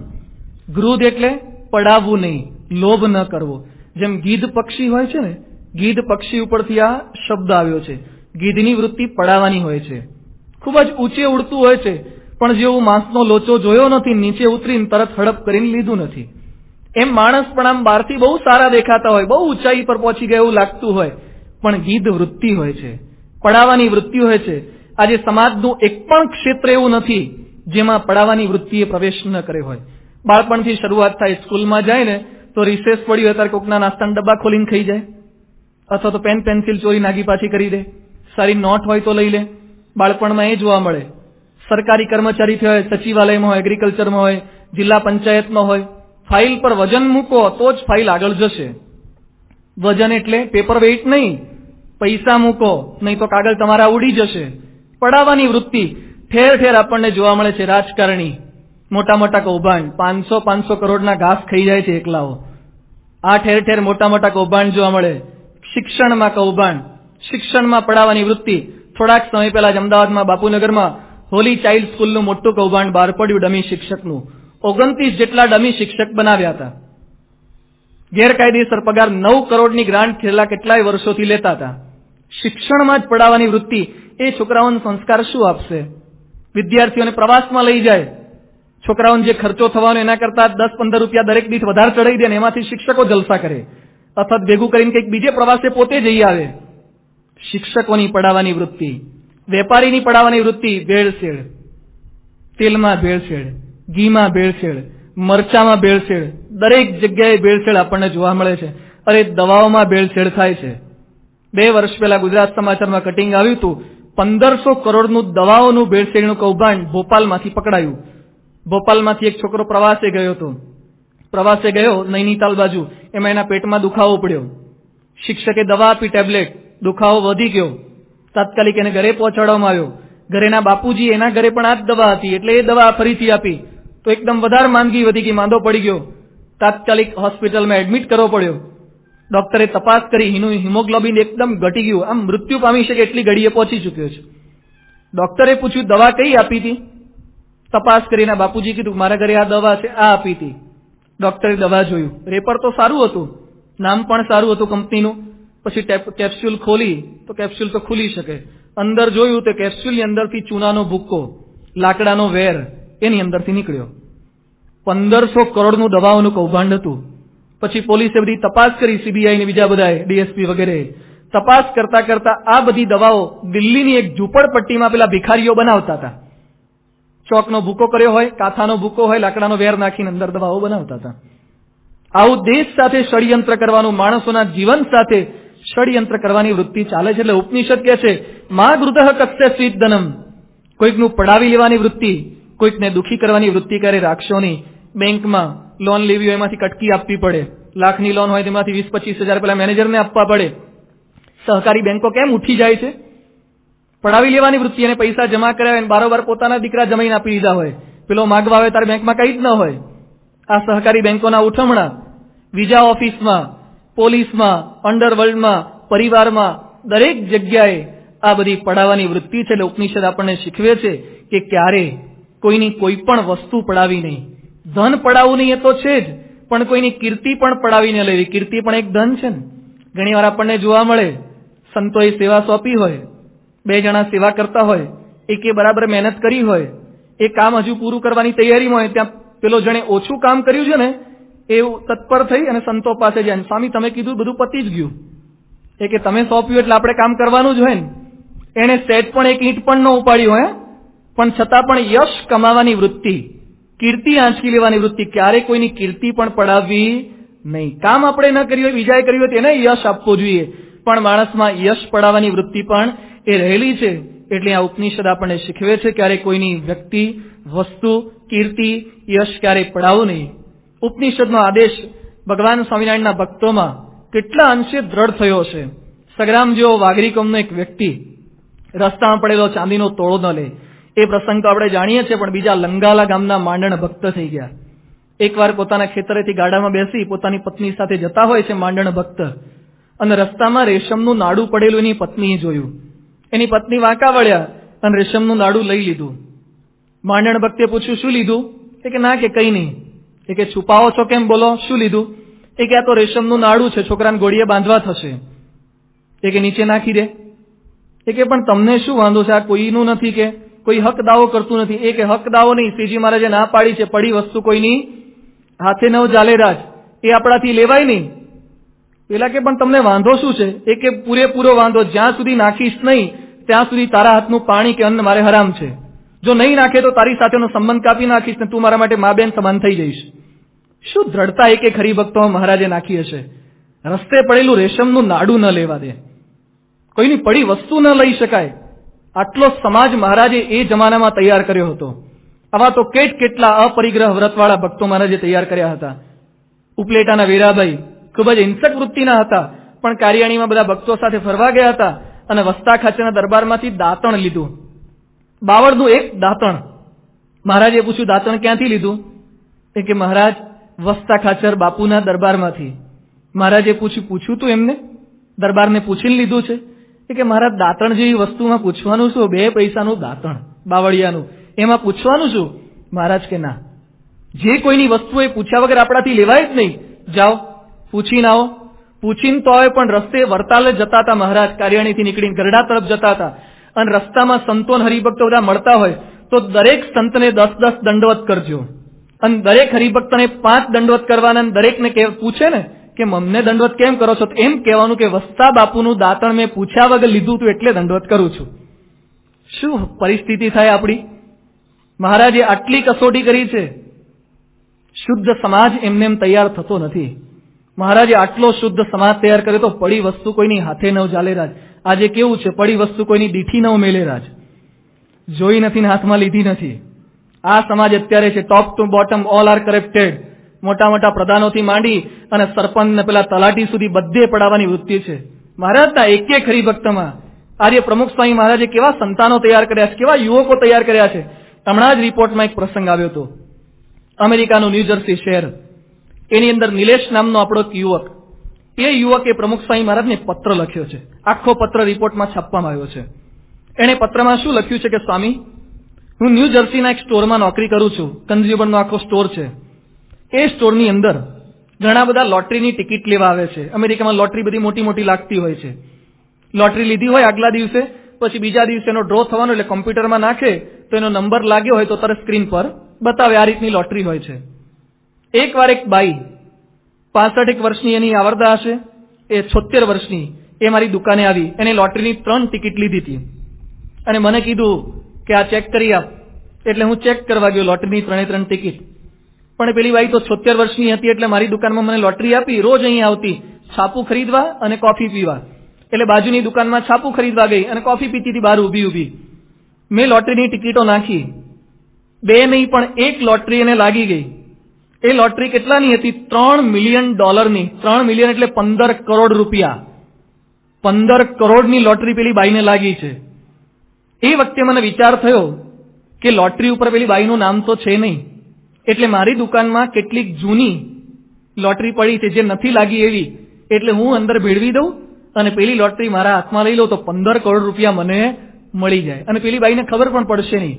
Speaker 1: ગૃધ એટલે પડાવવું નહીં, લોભ ન કરવો. જેમ ગીધ પક્ષી હોય છે ને, ગીધ પક્ષી ઉપરથી આ શબ્દ આવ્યો છે. ગીધની વૃત્તિ પડાવવાની હોય છે, ખૂબ જ ઊંચે ઉડતું હોય છે, પણ જેવું માંસનો લોચો જોયો નથી, નીચે ઉતરીને તરત હડપ કરીને લીધું નથી. એમ માણસ પણ આમ બહારથી બહુ સારા દેખાતા હોય, બહુ ઊંચાઈ પર પહોંચી ગયા એવું લાગતું હોય, પણ ગીધ વૃત્તિ હોય છે, પડાવવાની વૃત્તિ હોય છે. આજે સમાજનું એક પણ ક્ષેત્ર એવું નથી જેમાં પડાવવાની વૃત્તિએ પ્રવેશ ન કર્યો હોય. બાળપણથી શરૂઆત થાય, સ્કૂલમાં જાય ને તો રિસેસ પડી હોય ત્યારે કોકના નાસ્તાના ડબ્બા ખોલીને ખાઈ જાય, અથવા તો પેન પેન્સિલ ચોરી નાગી પાછી કરી દે. સારી નોટ હોય તો લઈ લે. બાળપણમાં એ જોવા મળે. સરકારી કર્મચારી હોય, સચિવાલયમાં હોય, એગ્રીકલ્ચરમાં હોય, જિલ્લા પંચાયતમાં હોય, ફાઇલ પર વજન મૂકો તો જ ફાઇલ આગળ જશે. વજન એટલે પેપર વેઇટ નહીં, પૈસા મૂકો નહીં તો કાગળ તમારા ઉડી જશે. પડાવવાની વૃત્તિ ઠેર ઠેર આપણને જોવા મળે છે. રાજકારણી મોટા મોટા કૌભાંડ, 500 કરોડના ઘાસ ખાઈ જાય છે એકલાઓ. આ ઠેર ઠેર મોટા મોટા કૌભાંડ જોવા મળે. શિક્ષણમાં કૌભાંડ, શિક્ષણમાં પડાવવાની વૃત્તિ. થોડાક સમય પહેલા જ અમદાવાદમાં બાપુનગરમાં હોલી ચાઇલ્ડ સ્કૂલનું મોટું કૌભાંડ બહાર પડ્યું, ડમી શિક્ષકનું. 29 જેટલા ડમી શિક્ષક બનાવ્યા હતા. ગેરકાયદેસર પગાર, 9 કરોડની ગ્રાન્ટ છેલ્લા કેટલાય વર્ષોથી લેતા હતા. શિક્ષણમાં જ પડાવવાની વૃત્તિ. એ છોકરાઓને સંસ્કાર શું આપશે? વિદ્યાર્થીઓને પ્રવાસમાં લઈ જાય, છોકરાઓને જે ખર્ચો થવાનો એના કરતા 10-15 રૂપિયા દરેક દીઠ વધારે ચડાવી દે ને એમાંથી શિક્ષકો જલસા કરે, અથવા ભેગું કરીને કંઈક બીજે પ્રવાસે પોતે જઈ આવે. શિક્ષકોની પડાવવાની વૃત્તિ. વેપારીની પડાવવાની વૃત્તિ. ભેળસેળ, તેલમાં ભેળસેળ, ઘીમાં ભેળસેળ, મરચામાં ભેળસેળ, દરેક જગ્યાએ ભેળસેળ આપણને જોવા મળે છે. અરે દવાઓમાં ભેળસેળ થાય છે. 2 વર્ષ પહેલા ગુજરાત સમાચારમાં કટિંગ આવ્યું હતું. 1500 કરોડનું દવાઓનું ભેળસેળનું કૌભાંડ ભોપાલમાંથી પકડાયું. ભોપાલમાંથી એક છોકરો પ્રવાસે ગયો હતો. પ્રવાસે ગયો નૈનીતાલ બાજુ, એમાં એના પેટમાં દુખાવો પડ્યો. શિક્ષકે દવા આપી, ટેબ્લેટ, દુખાવો વધી ગયો. તાત્કાલિક એને ઘરે પહોંચાડવામાં આવ્યો. ઘરેના બાપુજી, એના ઘરે પણ આ જ દવા હતી, એટલે એ દવા ફરીથી આપી તો એકદમ વધારે માંદગી વધી ગઈ, માંદો પડી ગયો. તાત્કાલિક હોસ્પિટલમાં એડમિટ કરવો પડ્યો. ડોક્ટરે તપાસ કરી, હિમોગ્લોબિન એકદમ ઘટી ગયું, આમ મૃત્યુ પામી શકે એટલી ઘડીએ પહોંચી ચૂક્યો છે. ડોક્ટરે પૂછ્યું દવા કઈ આપી હતી? તપાસ કરીને બાપુજી કીધું મારા ઘરે આ દવા છે, આ આપી હતી. ડોક્ટરે દવા જોયું, રેપર તો સારું હતું, નામ પણ સારું હતું કંપનીનું. પછી કેપ્સ્યુલ ખોલી તો કેપ્સ્યુલ તો ખુલી શકે. અંદર જોયું તો કેપ્સ્યુલની અંદરથી ચૂનાનો ભૂક્કો, લાકડાનો વેર એની અંદરથી નીકળ્યો. 1500 કરોડનું દવાઓનું કૌભાંડ હતું. પછી પોલીસે બધી તપાસ કરી, સીબીઆઈ ને બીજા બધાએ, ડીએસપી વગેરે તપાસ કરતા કરતા આ બધી દવાઓ દિલ્હીની એક ઝૂંપડપટ્ટીમાં પેલા ભિખારીઓ બનાવતા હતા. ચોકનો ભૂકો કર્યો હોય, કાથાનો ભૂકો હોય, લાકડાનો વેર નાખીને અંદર દવાઓ બનાવતા હતા. આવું દેશ સાથે ષડયંત્ર કરવાનું, માણસોના જીવન સાથે ષડયંત્ર કરવાની વૃત્તિ ચાલે છે. એટલે ઉપનિષદ કહે છે, મા ગૃધઃ કસ્ય સ્વિત ધનમ. કોઈકનું પડાવી લેવાની વૃત્તિ, કોઈકને દુઃખી કરવાની વૃત્તિ કરે રાખશો નહીં. બેંકમાં લોન લેવી હોય એમાંથી કટકી આપવી પડે. લાખની લોન હોય તેમાંથી 20-25 હજાર પેલા મેનેજરને આપવા પડે. સહકારી બેંકો કેમ ઉઠી જાય છે? પડાવી લેવાની વૃત્તિ. અને પૈસા જમા કરાવે અને બારોબાર પોતાના દીકરા જમાઈને આપી દીધા હોય. પેલો માગવા આવે તારે બેંકમાં કઈ જ ન હોય. આ સહકારી બેંકોના ઉઠમણા વિઝા ઓફિસમાં, પોલીસમાં, અંડરવર્લ્ડમાં, પરિવારમાં, દરેક જગ્યાએ આ બધી પડાવવાની વૃત્તિ છે. એટલે ઉપનિષદ આપણને શીખવે છે કે ક્યારે કોઈની કોઈ પણ વસ્તુ પડાવી નહીં. ધન પડાવવું નહીં એ તો છે જ, પણ કોઈની કીર્તિ પણ પડાવી ન લેવી. કીર્તિ પણ એક ધન છે ને. ઘણી વાર આપણને જોવા મળે, સંતોએ સેવા સોંપી હોય, 2 જણા સેવા કરતા હોય, એકે બરાબર મહેનત કરી હોય, એ કામ હજુ પૂરું કરવાની તૈયારીમાં હોય, ત્યાં પેલો જણે ઓછું કામ કર્યું છે ને એવું તત્પર થઈ અને સંતો પાસે જાય, સ્વામી તમે કીધું બધું પતી જ ગયું. એ કે તમે સોંપ્યું એટલે આપણે કામ કરવાનું જ હોય ને. એને સેટ પણ એક ઈંટ પણ ન ઉપાડ્યું હોય, પણ છતાં પણ યશ કમાવાની વૃત્તિ, કીર્તિ આંચકી લેવાની વૃત્તિ. ક્યારે કોઈની કીર્તિ પણ પડાવવી નહીં. કામ આપણે ન કર્યું હોય, બીજાએ કર્યું હોય તેને યશ આપવું જોઈએ, પણ માણસમાં યશ પડાવવાની વૃત્તિ પણ એ રહેલી છે. એટલે આ ઉપનિષદ આપણને શીખવે છે ક્યારે કોઈની વ્યક્તિ, વસ્તુ, કીર્તિ, યશ ક્યારે પડાવવું નહીં. ઉપનિષદનો આદેશ ભગવાન સ્વામિનારાયણના ભક્તોમાં કેટલા અંશે દ્રઢ થયો છે. સગ્રામ જેવો વાગરીકોમનો એક વ્યક્તિ રસ્તામાં પડેલો ચાંદીનો તોળો ન લે, એ પ્રસંગ તો આપણે જાણીએ છીએ, પણ બીજા લંગાલા ગામના માંડણ ભક્ત થઈ ગયા. એકવાર પોતાના ખેતરેથી ગાડામાં બેસી પોતાની પત્ની સાથે જતા હોય છે માંડણ ભક્ત, અને રસ્તામાં રેશમનું નાડું પડેલું એની પત્નીએ જોયું. એની પત્ની વાંકા વળ્યા અને રેશમનું નાડું લઈ લીધું. માંડણ ભક્તે પૂછ્યું, શું લીધું? એ કે ના, કે કઈ નહીં. એ કે છુપાવો છો કેમ, બોલો શું લીધું? એ કે આ તો રેશમનું નાડું છે, છોકરાને ગોળીએ બાંધવા થશે. એ કે નીચે નાખી દે. એ કે પણ તમને શું વાંધો છે, આ કોઈનું નથી, કે કોઈ હક દાવો કરતું નથી. એ કે હક દાવો નહીં, શ્રીજી મહારાજે ના પાડી છે, પડી વસ્તુ કોઈની હાથે ન ચાલે રાજ, એ આપણાથી લેવાય નહીં. પેલા કે પણ તમને વાંધો શું છે? એ કે પૂરેપૂરો વાંધો, જ્યાં સુધી નાખીશ નહીં ત્યાં સુધી તારા હાથનું પાણી કે અન્ન મારે હરામ છે. જો નહીં નાખે તો તારી સાથેનો સંબંધ કાપી નાખીશ ને તું મારા માટે મા બેન સમાન થઈ જઈશ. શું દ્રઢતા એક એક હરિભક્તોમાં મહારાજે નાખી હશે. રસ્તે પડેલું રેશમનું નાડું ન લેવા દે, કોઈની પડી વસ્તુ ન લઈ શકાય, આટલો સમાજ મહારાજે એ જમાનામાં તૈયાર કર્યો હતો. આવા તો કેટલા અપરિગ્રહ વ્રતવાળા ભક્તો મહારાજે તૈયાર કર્યા હતા. ઉપલેટાના વીરાભાઈ ખૂબ જ હિંસક વૃત્તિના હતા, પણ કારિયાણીમાં બધા ભક્તો સાથે ફરવા ગયા હતા અને વસ્તા ખાચરના દરબારમાંથી દાંતણ લીધું. બાવળનું એક દાંતણ. મહારાજે પૂછ્યું, દાંતણ ક્યાંથી લીધું? એ કે મહારાજ વસ્તા ખાચર બાપુના દરબારમાંથી. મહારાજે પૂછ્યું તું એમને? દરબારને પૂછીને લીધું છે? એ કે મહારાજ દાંતણ જેવી વસ્તુમાં પૂછવાનું શું, 2 પૈસાનું દાંતણ બાવળિયાનું, એમાં પૂછવાનું શું? મહારાજ કે ના, જે કોઈની વસ્તુ એ પૂછ્યા વગર આપણાથી લેવાય જ નહીં. જાઓ પૂછીને આવો. પૂછીને તો આવે, પણ રસ્તે વરતાલે જતા હતા મહારાજ, કારિયાણીથી નીકળીને ગરડા તરફ જતા હતા, અને રસ્તામાં સંતો હરિભક્તો બધા મળતા હોય તો દરેક સંતને 10-10 દંડવત કરજો, અને દરેક હરિભક્તને 5 દંડવત કરવાના. દરેકને પૂછે ને કે અમને દંડવત કેમ કરો છો, તો એમ કહેવાનું કે વસ્તા બાપુનું દાંતણ મેં પૂછ્યા વગર લીધું તું એટલે દંડવત કરું છું. શું પરિસ્થિતિ થાય આપણી! મહારાજે આટલી કસોટી કરી છે. શુદ્ધ સમાજ એમને એમ તૈયાર થતો નથી. મહારાજે આટલો શુદ્ધ સમાજ તૈયાર કર્યો તો પડી વસ્તુ કોઈની હાથે ન ચાલે રાજ. આજે કેવું છે, પડી વસ્તુ કોઈની દીઠી ન મેલે રાજ. જોઈ નથી ને હાથમાં લીધી નથી. આ સમાજ અત્યારે છે top to bottom all are corrupted. મોટા મોટા પ્રધાનોથી માંડી અને સરપંચ ને પેલા તલાટી સુધી બધે પડાવવાની વૃત્તિ છે. મહારાજના એક એક હરિભક્તમાં આર્ય પ્રમુખ સ્વામી મહારાજે કેવા સંતાનો તૈયાર કર્યા છે, કેવા યુવકો તૈયાર કર્યા છે. હમણાં જ રિપોર્ટમાં એક પ્રસંગ આવ્યો હતો. અમેરિકાનું ન્યૂજર્સી શહેર, એની અંદર નિલેશ નામનો આપણો એક યુવક, એ યુવકે પ્રમુખ સ્વામી મહારાજને પત્ર લખ્યો છે. આખો પત્ર રિપોર્ટમાં છાપવામાં આવ્યો છે. એણે પત્રમાં શું લખ્યું છે કે સ્વામી, હું ન્યૂજર્સીના એક સ્ટોરમાં નોકરી કરું છું. કન્ઝ્યુમરનો આખો સ્ટોર છે. એ સ્ટોરની અંદર ઘણા બધા લોટરીની ટિકિટ લેવા આવે છે. અમેરિકામાં લોટરી બધી મોટી મોટી લાગતી હોય છે. લોટરી લીધી હોય આગલા દિવસે, પછી બીજા દિવસે એનો ડ્રો થવાનો, એટલે કોમ્પ્યુટરમાં નાખે તો એનો નંબર લાગ્યો હોય તો તરત સ્ક્રીન પર બતાવે. આ રીતની લોટરી હોય છે. એકવાર એક બાઈ 65 વર્ષની એની આવરદા હશે, એ 76 વર્ષની, એ મારી દુકાને આવી. એને લોટરીની 3 ટિકિટ લીધી હતી અને મને કીધું કે આ ચેક કરી આપ. એટલે હું ચેક કરવા ગયો લોટરીની 3 ટિકિટ. પણ પેલી બાઈ તો 76 વર્ષની હતી, એટલે મારી દુકાનમાં મને લોટરી આપી. રોજ અહીં આવતી છાપું ખરીદવા અને કોફી પીવા. એટલે બાજુની દુકાનમાં છાપું ખરીદવા ગઈ અને કોફી પીતી હતી બહાર ઊભી. મેં લોટરીની ટિકિટો નાખી. 2 નહીં પણ 1 લોટરી એને લાગી ગઈ. એ લોટરી કેટલાની હતી? $3 મિલિયન. 3 મિલિયન એટલે 15 કરોડ રૂપિયા. 15 કરોડની લોટરી પેલી બાઈને લાગી છે. એ વખતે મને વિચાર થયો કે લોટરી ઉપર પેલી બાઈનું નામ તો છે નહીં, એટલે મારી દુકાનમાં કેટલીક જૂની લોટરી પડી છે જે નથી લાગી એવી, એટલે હું અંદર ભેળવી દઉં અને પેલી લોટરી મારા હાથમાં લઈ લઉં તો 15 કરોડ રૂપિયા મને મળી જાય અને પેલી બાઈને ખબર પણ પડશે નહીં.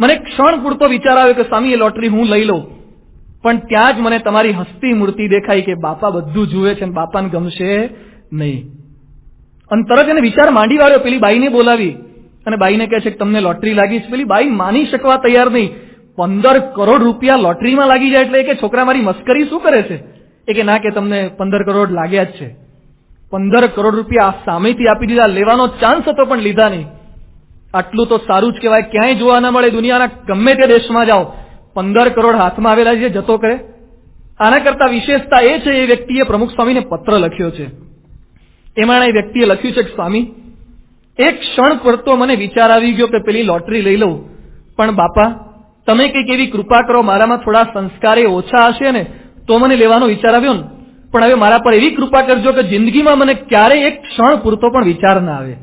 Speaker 1: મને ક્ષણ પૂરતો વિચાર આવ્યો કે સ્વામી એ લોટરી હું લઈ લઉં, પણ ત્યાં જ મને તમારી હસતી મૂર્તિ દેખાઈ કે બાપા બધું જુએ છે અને બાપાને ગમશે નહીં. અને તરત એને વિચાર માંડી વાળ્યો. પેલી બાઈને બોલાવી અને બાઈને કહે છે કે તમને લોટરી લાગી છે. પેલી બાઈ માની શકવા તૈયાર નહીં. 15 કરોડ રૂપિયા લોટરીમાં લાગી જાય એટલે કે છોકરા મારી મસ્કરી શું કરે છે? એ કે ના, કે તમને 15 કરોડ લાગ્યા જ છે. 15 કરોડ રૂપિયા સામેથી આપી દીધા. લેવાનો ચાન્સ હતો પણ લીધા નહીં. આટલું તો સારું જ કહેવાય. ક્યાંય જોવા ન મળે. દુનિયાના ગમે તે દેશમાં જાઓ, 15 કરોડ હાથમાં આવેલા છે, જતો કરે. આના કરતા વિશેષતા એ છે, એ વ્યક્તિએ પ્રમુખ સ્વામીને પત્ર લખ્યો છે. એમાં એ વ્યક્તિએ લખ્યું છે કે સ્વામી, એક ક્ષણ પડતો મને વિચાર આવી ગયો કે પેલી લોટરી લઈ લઉં, પણ બાપા તમે કંઈક એવી કૃપા કરો, મારામાં થોડા સંસ્કારે ઓછા હશે ને તો મને લેવાનો વિચાર આવ્યો ને, પણ હવે મારા પર એવી કૃપા કરજો કે જિંદગીમાં મને ક્યારેય એક ક્ષણ પૂરતો પણ વિચાર ના આવે.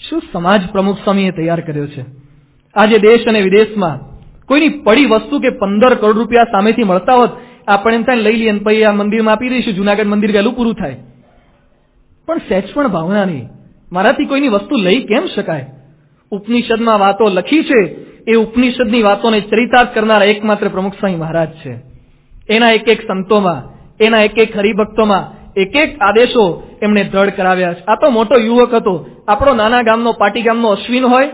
Speaker 1: શું સમાજ પ્રમુખ સ્વામીએ તૈયાર કર્યો છે! આજે દેશ અને વિદેશમાં કોઈની પડી વસ્તુ કે 15 કરોડ રૂપિયા સામેથી મળતા હોત, આપણે એમ થાય લઈ લઈએ ને પછી આ મંદિરમાં આપી દઈશું, જુનાગઢ મંદિર વહેલું પૂરું થાય. પણ સહેજ પણ ભાવના નહીં. મારાથી કોઈની વસ્તુ લઈ કેમ શકાય? ઉપનિષદમાં વાતો લખી છે, એ ઉપનિષદની વાતોને ચરિતાર્થ કરનારા એકમાત્ર પ્રમુખ સ્વામી મહારાજ છે. એના એક એક સંતોમાં, એના એક એક હરિભક્તોમાં એક એક આદેશો એમણે દ્રઢ કરાવ્યા છે. આ તો મોટો યુવક હતો. આપણો નાના ગામનો, પાટી ગામનો અશ્વિન હોય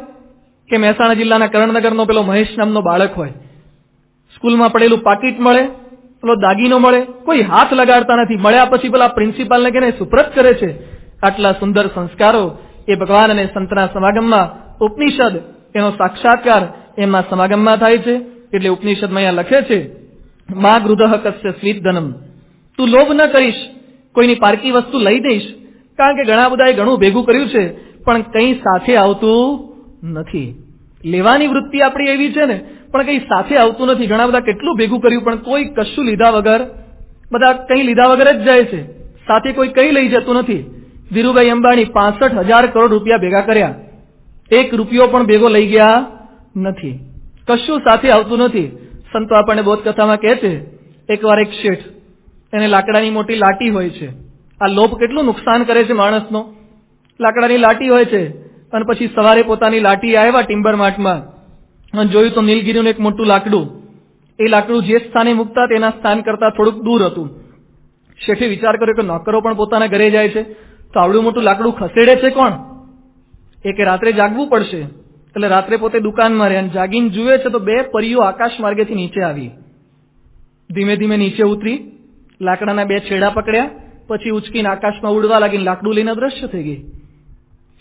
Speaker 1: કે મહેસાણા જિલ્લાના કરણનગરનો પેલો મહેશ નામનો બાળક હોય, સ્કૂલમાં પડેલું પાકીટ મળે, પેલો દાગીનો મળે, કોઈ હાથ લગાડતા નથી. મળ્યા પછી પેલા પ્રિન્સિપાલને કહીને સુપ્રત કરે છે. આટલા સુંદર સંસ્કારો એ ભગવાન અને સંતના સમાગમમાં, ઉપનિષદ એનો સાક્ષાત્કાર એમના સમાગમમાં થાય છે. એટલે ઉપનિષદમાં અહીંયા લખે છે, મા ગૃધઃ કસ્ય સ્વીત ધનમ, તું લોભ ન કરીશ, કોઈની પારકી વસ્તુ લઈ દઈશ. કારણ કે ઘણા બધાએ ઘણું ભેગું કર્યું છે પણ કંઈ સાથે આવતું નથી. લેવાની વૃત્તિ આપણી એવી છે ને, પણ કંઈ સાથે આવતું નથી. ઘણા બધા કેટલું ભેગું કર્યું પણ કોઈ કશું લીધા વગર, બધા કંઈ લીધા વગર જ જાય છે, સાથે કોઈ કંઈ લઈ જતું નથી. ધીરુભાઈ અંબાણી 65,000 કરોડ રૂપિયા ભેગા કર્યા, 1 રૂપિયો પણ ભેગો લઈ ગયા નથી. કશું સાથે આવતું નથી. સંતો આપણને બોધકથામાં કહે છે, એકવાર એક શેઠ, એને લાકડાની મોટી લાટી હોય છે. આ લોભ કેટલું નુકસાન કરે છે માણસનો. લાકડાની લાટી હોય છે અને પછી સવારે પોતાની લાટી આવ્યા ટિમ્બર માર્ટમાં અને જોયું તો નીલગીરીનું એક મોટું લાકડું. એ લાકડું જે સ્થાને મૂકતા તેના સ્થાન કરતાં થોડુંક દૂર હતું. શેઠે વિચાર કર્યો કે નોકરો પણ પોતાના ઘરે જાય છે તો આવડું મોટું લાકડું ખસેડે છે કોણ? એ કે રાત્રે જાગવું પડશે. એટલે રાત્રે પોતે દુકાનમાં રહ્યા, જાગીને જુએ છે તો 2 પરીઓ આકાશ માર્ગેથી નીચે આવી. ધીમે ધીમે નીચે ઉતરી, લાકડાના 2 છેડા પકડ્યા, પછી ઉચકીને આકાશમાં ઉડવા લાગીને લાકડું લઈને અદ્રશ્ય થઈ ગઈ.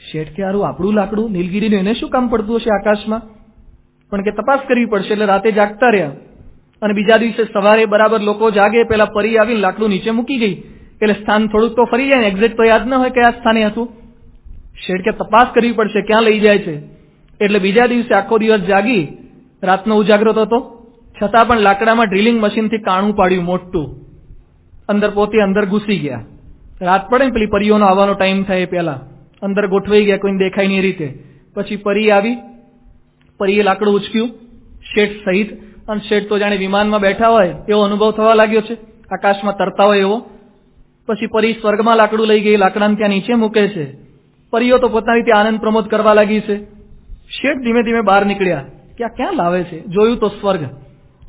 Speaker 1: શેઠ કે હારું આપણું લાકડું, નીલગીરીનું, એને શું કામ પડતું હશે આકાશમાં? પણ કે તપાસ કરવી પડશે. એટલે રાતે જાગતા રહ્યા અને બીજા દિવસે સવારે બરાબર લોકો જાગે પેલા પરી આવીને લાકડું નીચે મૂકી ગઈ. એટલે સ્થાન થોડુંક તો ફરી જાય ને, એક્ઝેક્ટ તો યાદ ન હોય કયા સ્થાને હતું. શેઠ કે તપાસ કરવી પડશે ક્યાં લઈ જાય છે. એટલે બીજા દિવસે આખો દિવસ જાગી, રાતનો ઉજાગરો હતો છતાં પણ લાકડામાં ડ્રિલિંગ મશીનથી કાણું પાડ્યું મોટું. અંદર પોતે અંદર ઘૂસી ગયા. રાત પડે ને પેલી પરીઓનો આવવાનો ટાઈમ થાય પહેલા અંદર ગોઠવાઈ ગયા, કોઈને દેખાય નહીં એ રીતે. પછી પરી આવી, પરીએ લાકડું ઉચક્યું શેઠ સહિત, અને શેઠ તો જાણે વિમાનમાં બેઠા હોય એવો અનુભવ થવા લાગ્યો છે, આકાશમાં તરતા હોય એવો. પછી પરી સ્વર્ગમાં લાકડું લઈ ગઈ, લાકડાને ત્યાં નીચે મૂકે છે. પરીઓ તો પોતાની ત્યાં આનંદ પ્રમોદ કરવા લાગી છે. શેઠ ધીમે ધીમે બહાર નીકળ્યા કે આ ક્યાં લાવે છે. જોયું તો સ્વર્ગ,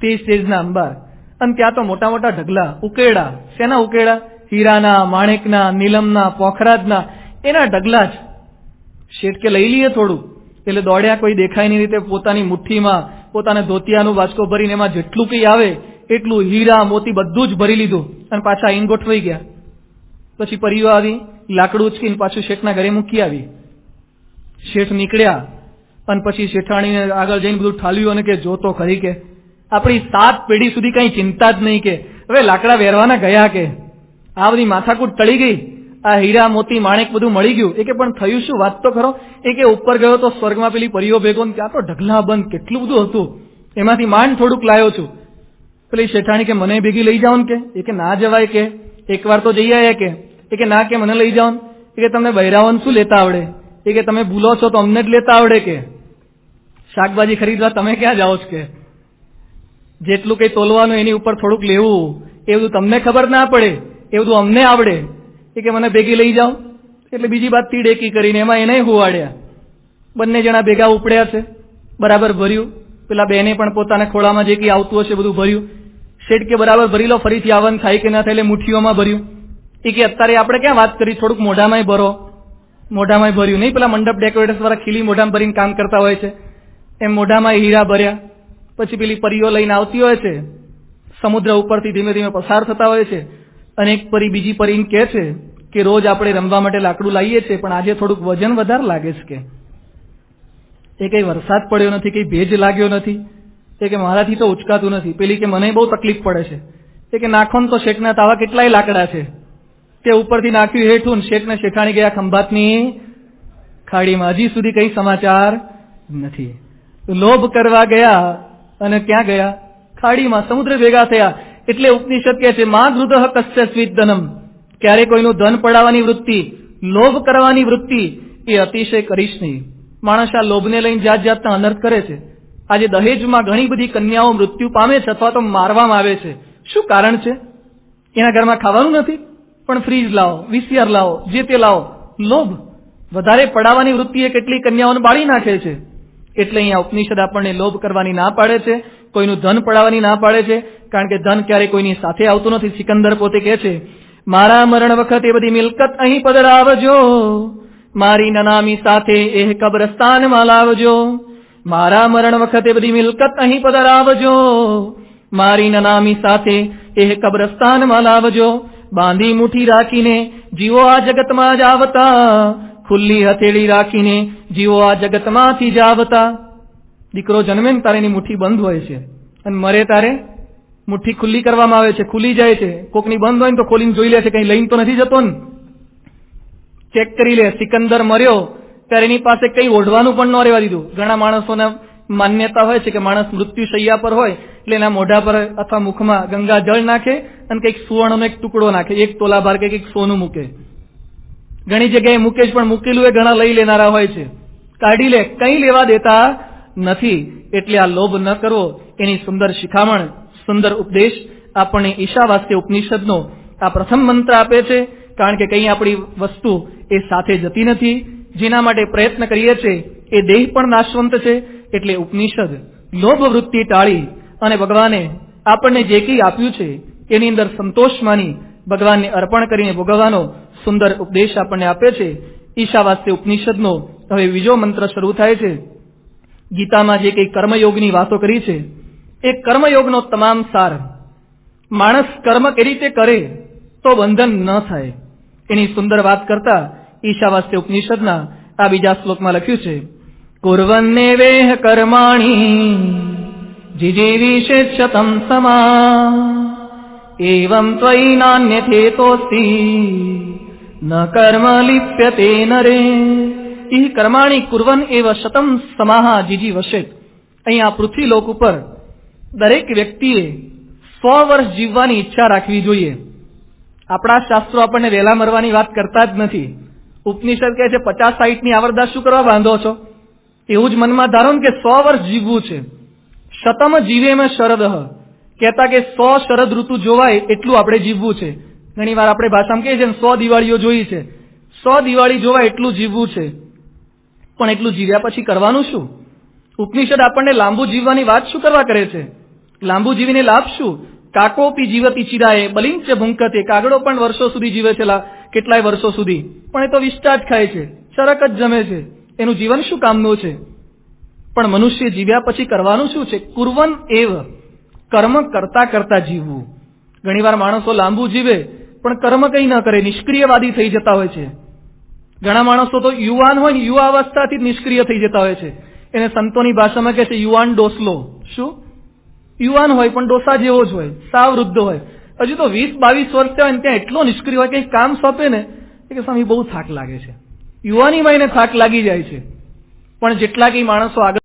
Speaker 1: તે સ્ટેજના અંબાર, અને ત્યાં તો મોટા મોટા ઢગલા, ઉકેડા. શેના ઉકેડા? હીરાના, માણેકના, નીલમના, પોખરાજના, એના ઢગલા જ. શેઠ કે લઈ લઈએ થોડું. એટલે દોડ્યા, કોઈ દેખાય નહીં રીતે પોતાની મુઠ્ઠીમાં પોતાના ધોતિયાનું વાસકો ભરીને એમાં જેટલું કંઈ આવે એટલું હીરા મોતી બધું જ ભરી લીધું અને પાછા આઈને ગોઠવાઈ ગયા. પછી પરીઓ આવી, લાકડું ઉચકીને પાછું શેઠના ઘરે મૂકી આવી. શેઠ નીકળ્યા અને પછી શેઠાણીને આગળ જઈને બધું ઠાલ્યું અને કે જોતો ખરી કે આપણી 7 પેઢી સુધી કઈ ચિંતા જ નહીં, કે હવે લાકડા વેરવાના ગયા, કે આ બધી માથાકૂટ ટળી ગઈ, આ હીરા મોતી માણેક બધું મળી ગયું. એ કે પણ થયું શું, વાત તો ખરો. એ કે ઉપર ગયો તો સ્વર્ગમાં પેલી પરીઓ ભેગો, ત્યાં તો ઢગલા બંધ કેટલું બધું હતું, એમાંથી માંડ થોડુંક લાયો છું. પેલી શેઠાણી કે મને ભેગી લઈ જાઓ ને, કે એ કે ના જવાય, કે એકવાર તો જઈ આવ્યા, કે ના, કે મને લઈ જાઓ. એ કે તમને બૈરાઓને શું લેતા આવડે? એ કે તમે ભૂલો છો તો અમને જ લેતા આવડે, કે શાકભાજી ખરીદવા તમે ક્યાં જાઓ છો, કે જેટલું કંઈ તોલવાનું એની ઉપર થોડુંક લેવું એ બધું તમને ખબર ના પડે, એ બધું અમને આવડે. એ કે મને ભેગી લઈ જાઓ. એટલે બીજી વાત તીડ એકી કરીને એમાં એને હોવાડ્યા. બંને જણા ભેગા ઉપડ્યા છે, બરાબર ભર્યું. પેલા બેને પણ પોતાના ખોળામાં જે કંઈ આવતું હશે બધું ભર્યું. શેઠ કે બરાબર ભરી લો, ફરીથી આવવાનું થાય કે ના થાય, એટલે મુઠ્ઠીઓમાં ભર્યું. એ કે અત્યારે આપણે ક્યાં વાત કરી, થોડુંક મોઢામાંય ભરો. મોઢામાંય ભર્યું નહીં, પેલા મંડપ ડેકોરેટર્સ વાળા ખીલી મોઢામાં ભરીને કામ કરતા હોય છે એમ મોઢામાં હીરા ભર્યા. પછી પેલી પરીઓ લઈને આવતી હોય છે, સમુદ્ર ઉપરથી ધીમે ધીમે પસાર થતા હોય છે, અને એક પરી બીજી પરીને કહે છે કે રોજ આપણે રમવા માટે લાકડું લાવીએ છીએ પણ આજે થોડુંક વજન વધારે લાગે છે, કે એ કંઈ વરસાદ પડ્યો નથી, કંઈ ભેજ લાગ્યો નથી, એ કે મારાથી તો ઉચકાતું નથી. પેલી કે મને બહુ તકલીફ પડે છે. એ કે નાખો ને તો શેઠના તાવા કેટલાય લાકડા છે, તે ઉપરથી નાખ્યું હેઠું, શેઠને શેઠાણી ગયા ખંભાતની ખાડીમાં. હજી સુધી કંઈ સમાચાર નથી. લોભ કરવા ગયા અને ક્યાં ગયા? ખાડીમાં, સમુદ્ર ભેગા થયા. એટલે ઉપનિષદ કહે છે મા ગૃધઃ કસ્ય સ્વીત ધનમ, ક્યારે કોઈનું ધન પડાવવાની વૃત્તિ, લોભ કરવાની વૃત્તિ એ અતિશય કરીશ નહીં. માણસ આ લોભને લઈને જાત જાતના અનર્થ કરે છે. આજે દહેજમાં ઘણી બધી કન્યાઓ મૃત્યુ પામે છે અથવા તો મારવામાં આવે છે. શું કારણ છે? એના ઘરમાં ખાવાનું નથી, પણ ફ્રીજ લાવો, વીસીઆર લાવો, જે તે લાવો. લોભ. વધારે પડાવવાની વૃત્તિએ કેટલી કન્યાઓને બાળી નાખે છે. એટલે અહીંયા ઉપનિષદ આપણને લોભ કરવાની ના પાડે છે, કોઈનું ધન પડાવવાની ના પાડે છે, કારણ કે ધન ક્યારેય કોઈની સાથે આવતું નથી. સિકંદર પોતે કહે છે, મારા મરણ વખતે બધી મિલકત અહીં પધરાવજો, મારી નનામી સાથે એ કબ્રસ્તાનમાં લાવજો. મારા મરણ વખતે બધી મિલકત અહીં પધરાવજો, મારી નનામી સાથે એ કબ્રસ્તાનમાં લાવજો. બાંધી મુઠ્ઠી રાખીને જીવો આ જગતમાં જ આવતા, ખુલ્લી હથેળી રાખીને જીવો આ જગતમાંથી જ આવતા. દીકરો જન્મે ને તારે એની મુઠ્ઠી બંધ હોય છે, અને મરે તારે મુઠ્ઠી ખુલ્લી કરવામાં આવે છે, ખુલી જાય છે. કોકની બંધ હોય ને તો ખોલીને જોઈ લે છે, કઈ લઈને તો નથી જતો ને, ચેક કરી લે. સિકંદર મર્યો ત્યારે એની પાસે કઈ ઓઢવાનું પણ ન રહેવા દીધું. ઘણા માણસોને માન્યતા હોય છે કે માણસ મૃત્યુ શૈયા પર હોય એટલે એના મોઢા પર અથવા મુખમાં ગંગા જળ નાખે અને કંઈક સુવર્ણનો એક ટુકડો નાખે, 1 તોલા ભાર કે કંઈક સોનું મૂકે. ઘણી જગ્યાએ મૂકે પણ મૂકેલું એ ઘણા લઈ લેનારા હોય છે. કાઢી લે, કંઈ લેવા દેતા નથી. એટલે આ લોભ ન કરવો એની સુંદર શિખામણ, સુંદર ઉપદેશ આપણને ઈશાવાસ્ય ઉપનિષદનો આ પ્રથમ મંત્ર આપે છે. કારણ કે કંઈ આપણી વસ્તુ એ સાથે જતી નથી. જેના માટે પ્રયત્ન કરીએ છીએ એ દેહ પણ નાશવંત છે. એટલે ઉપનિષદ લોભ વૃત્તિ ટાળી અને ભગવાને આપણને જે કંઈ આપ્યું છે એની અંદર સંતોષ માની ભગવાનને અર્પણ કરીને ભોગવવાનો સુંદર ઉપદેશ આપણને આપે છે. ઈશાવાસ્ય ઉપનિષદનો હવે બીજો મંત્ર શરૂ થાય છે. ગીતામાં જે કંઈ કર્મયોગની વાતો કરી છે એ કર્મયોગનો તમામ સાર, માણસ કર્મ કઈ રીતે કરે તો બંધન ન થાય, એની સુંદર વાત કરતા ઈશાવાસ્ય ઉપનિષદના આ બીજા શ્લોકમાં લખ્યું છે, કુર્વન્નેવેહ કર્માણી જીજીવિષેચ્છતમ સમા એવં ત્વયિ નાન્યથેતોસ્તિ ન કર્મ લિપ્યતે નરે ઈહ કર્માણી કુર્વન એવ શતમ સમાહ જીજીવશેત. અહીંયા પૃથ્વી લોક ઉપર દરેક વ્યક્તિએ 100 વર્ષ જીવવાની ઈચ્છા રાખવી જોઈએ. આપણા શાસ્ત્રો આપણને વહેલા મરવાની વાત કરતા જ નથી. ઉપનિષદ કહે છે 50-60 ની આવરદા શું કરવા બાંધો છો? એવું જ મનમાં ધારો ને કે 100 વર્ષ જીવવું છે. શતમ જીવેમ શરદઃ, કહેતા કે 100 શરદ ઋતુ જોવાય એટલું આપણે જીવવું છે. ઘણી વાર આપણે ભાષામાં કહીએ છીએ 100 દિવાળીઓ જોઈ છે, 100 દિવાળી જોવાય એટલું જીવવું છે. પણ એટલું જીવ્યા પછી કરવાનું શું? ઉપનિષદ આપણને લાંબુ જીવવાની વાત શું કરવા કરે છે? લાંબુ જીવીને લાભ શું? કાકોપી જીવતી ચિરાએ બલિંચ ભૂંકતે, કાગડો પણ વર્ષો સુધી જીવે છે, કેટલાય વર્ષો સુધી, પણ એ તો વિષ્ટા જ ખાય છે, ચરક જ જમે છે, એનું જીવન શું કામનું છે? પણ મનુષ્ય જીવ્યા પછી કરવાનું શું છે? કુર્વન એવ, કર્મ કરતા કરતા જીવવું. ઘણીવાર માણસો લાંબુ જીવે પણ કર્મ કંઈ ન કરે, નિષ્ક્રિયવાદી થઈ જતા હોય છે. ઘણા માણસો તો યુવાન હોય ને યુવા અવસ્થાથી જ નિષ્ક્રિય થઈ જતા હોય છે. એને સંતોની ભાષામાં કહે છે યુવાન ડોસલો. શું? યુવાન હોય પણ ડોસા જેવો જ હોય, સાવ વૃદ્ધ હોય, હજુ તો 20-22 વર્ષ થયા ત્યાં એટલો નિષ્ક્રિય હોય કે કામ સોંપે ને કે સ્વામી બહુ થાક લાગે છે. યુવાનીમાં એને થાક લાગી જાય છે. પણ જેટલા કંઈ માણસો આગળ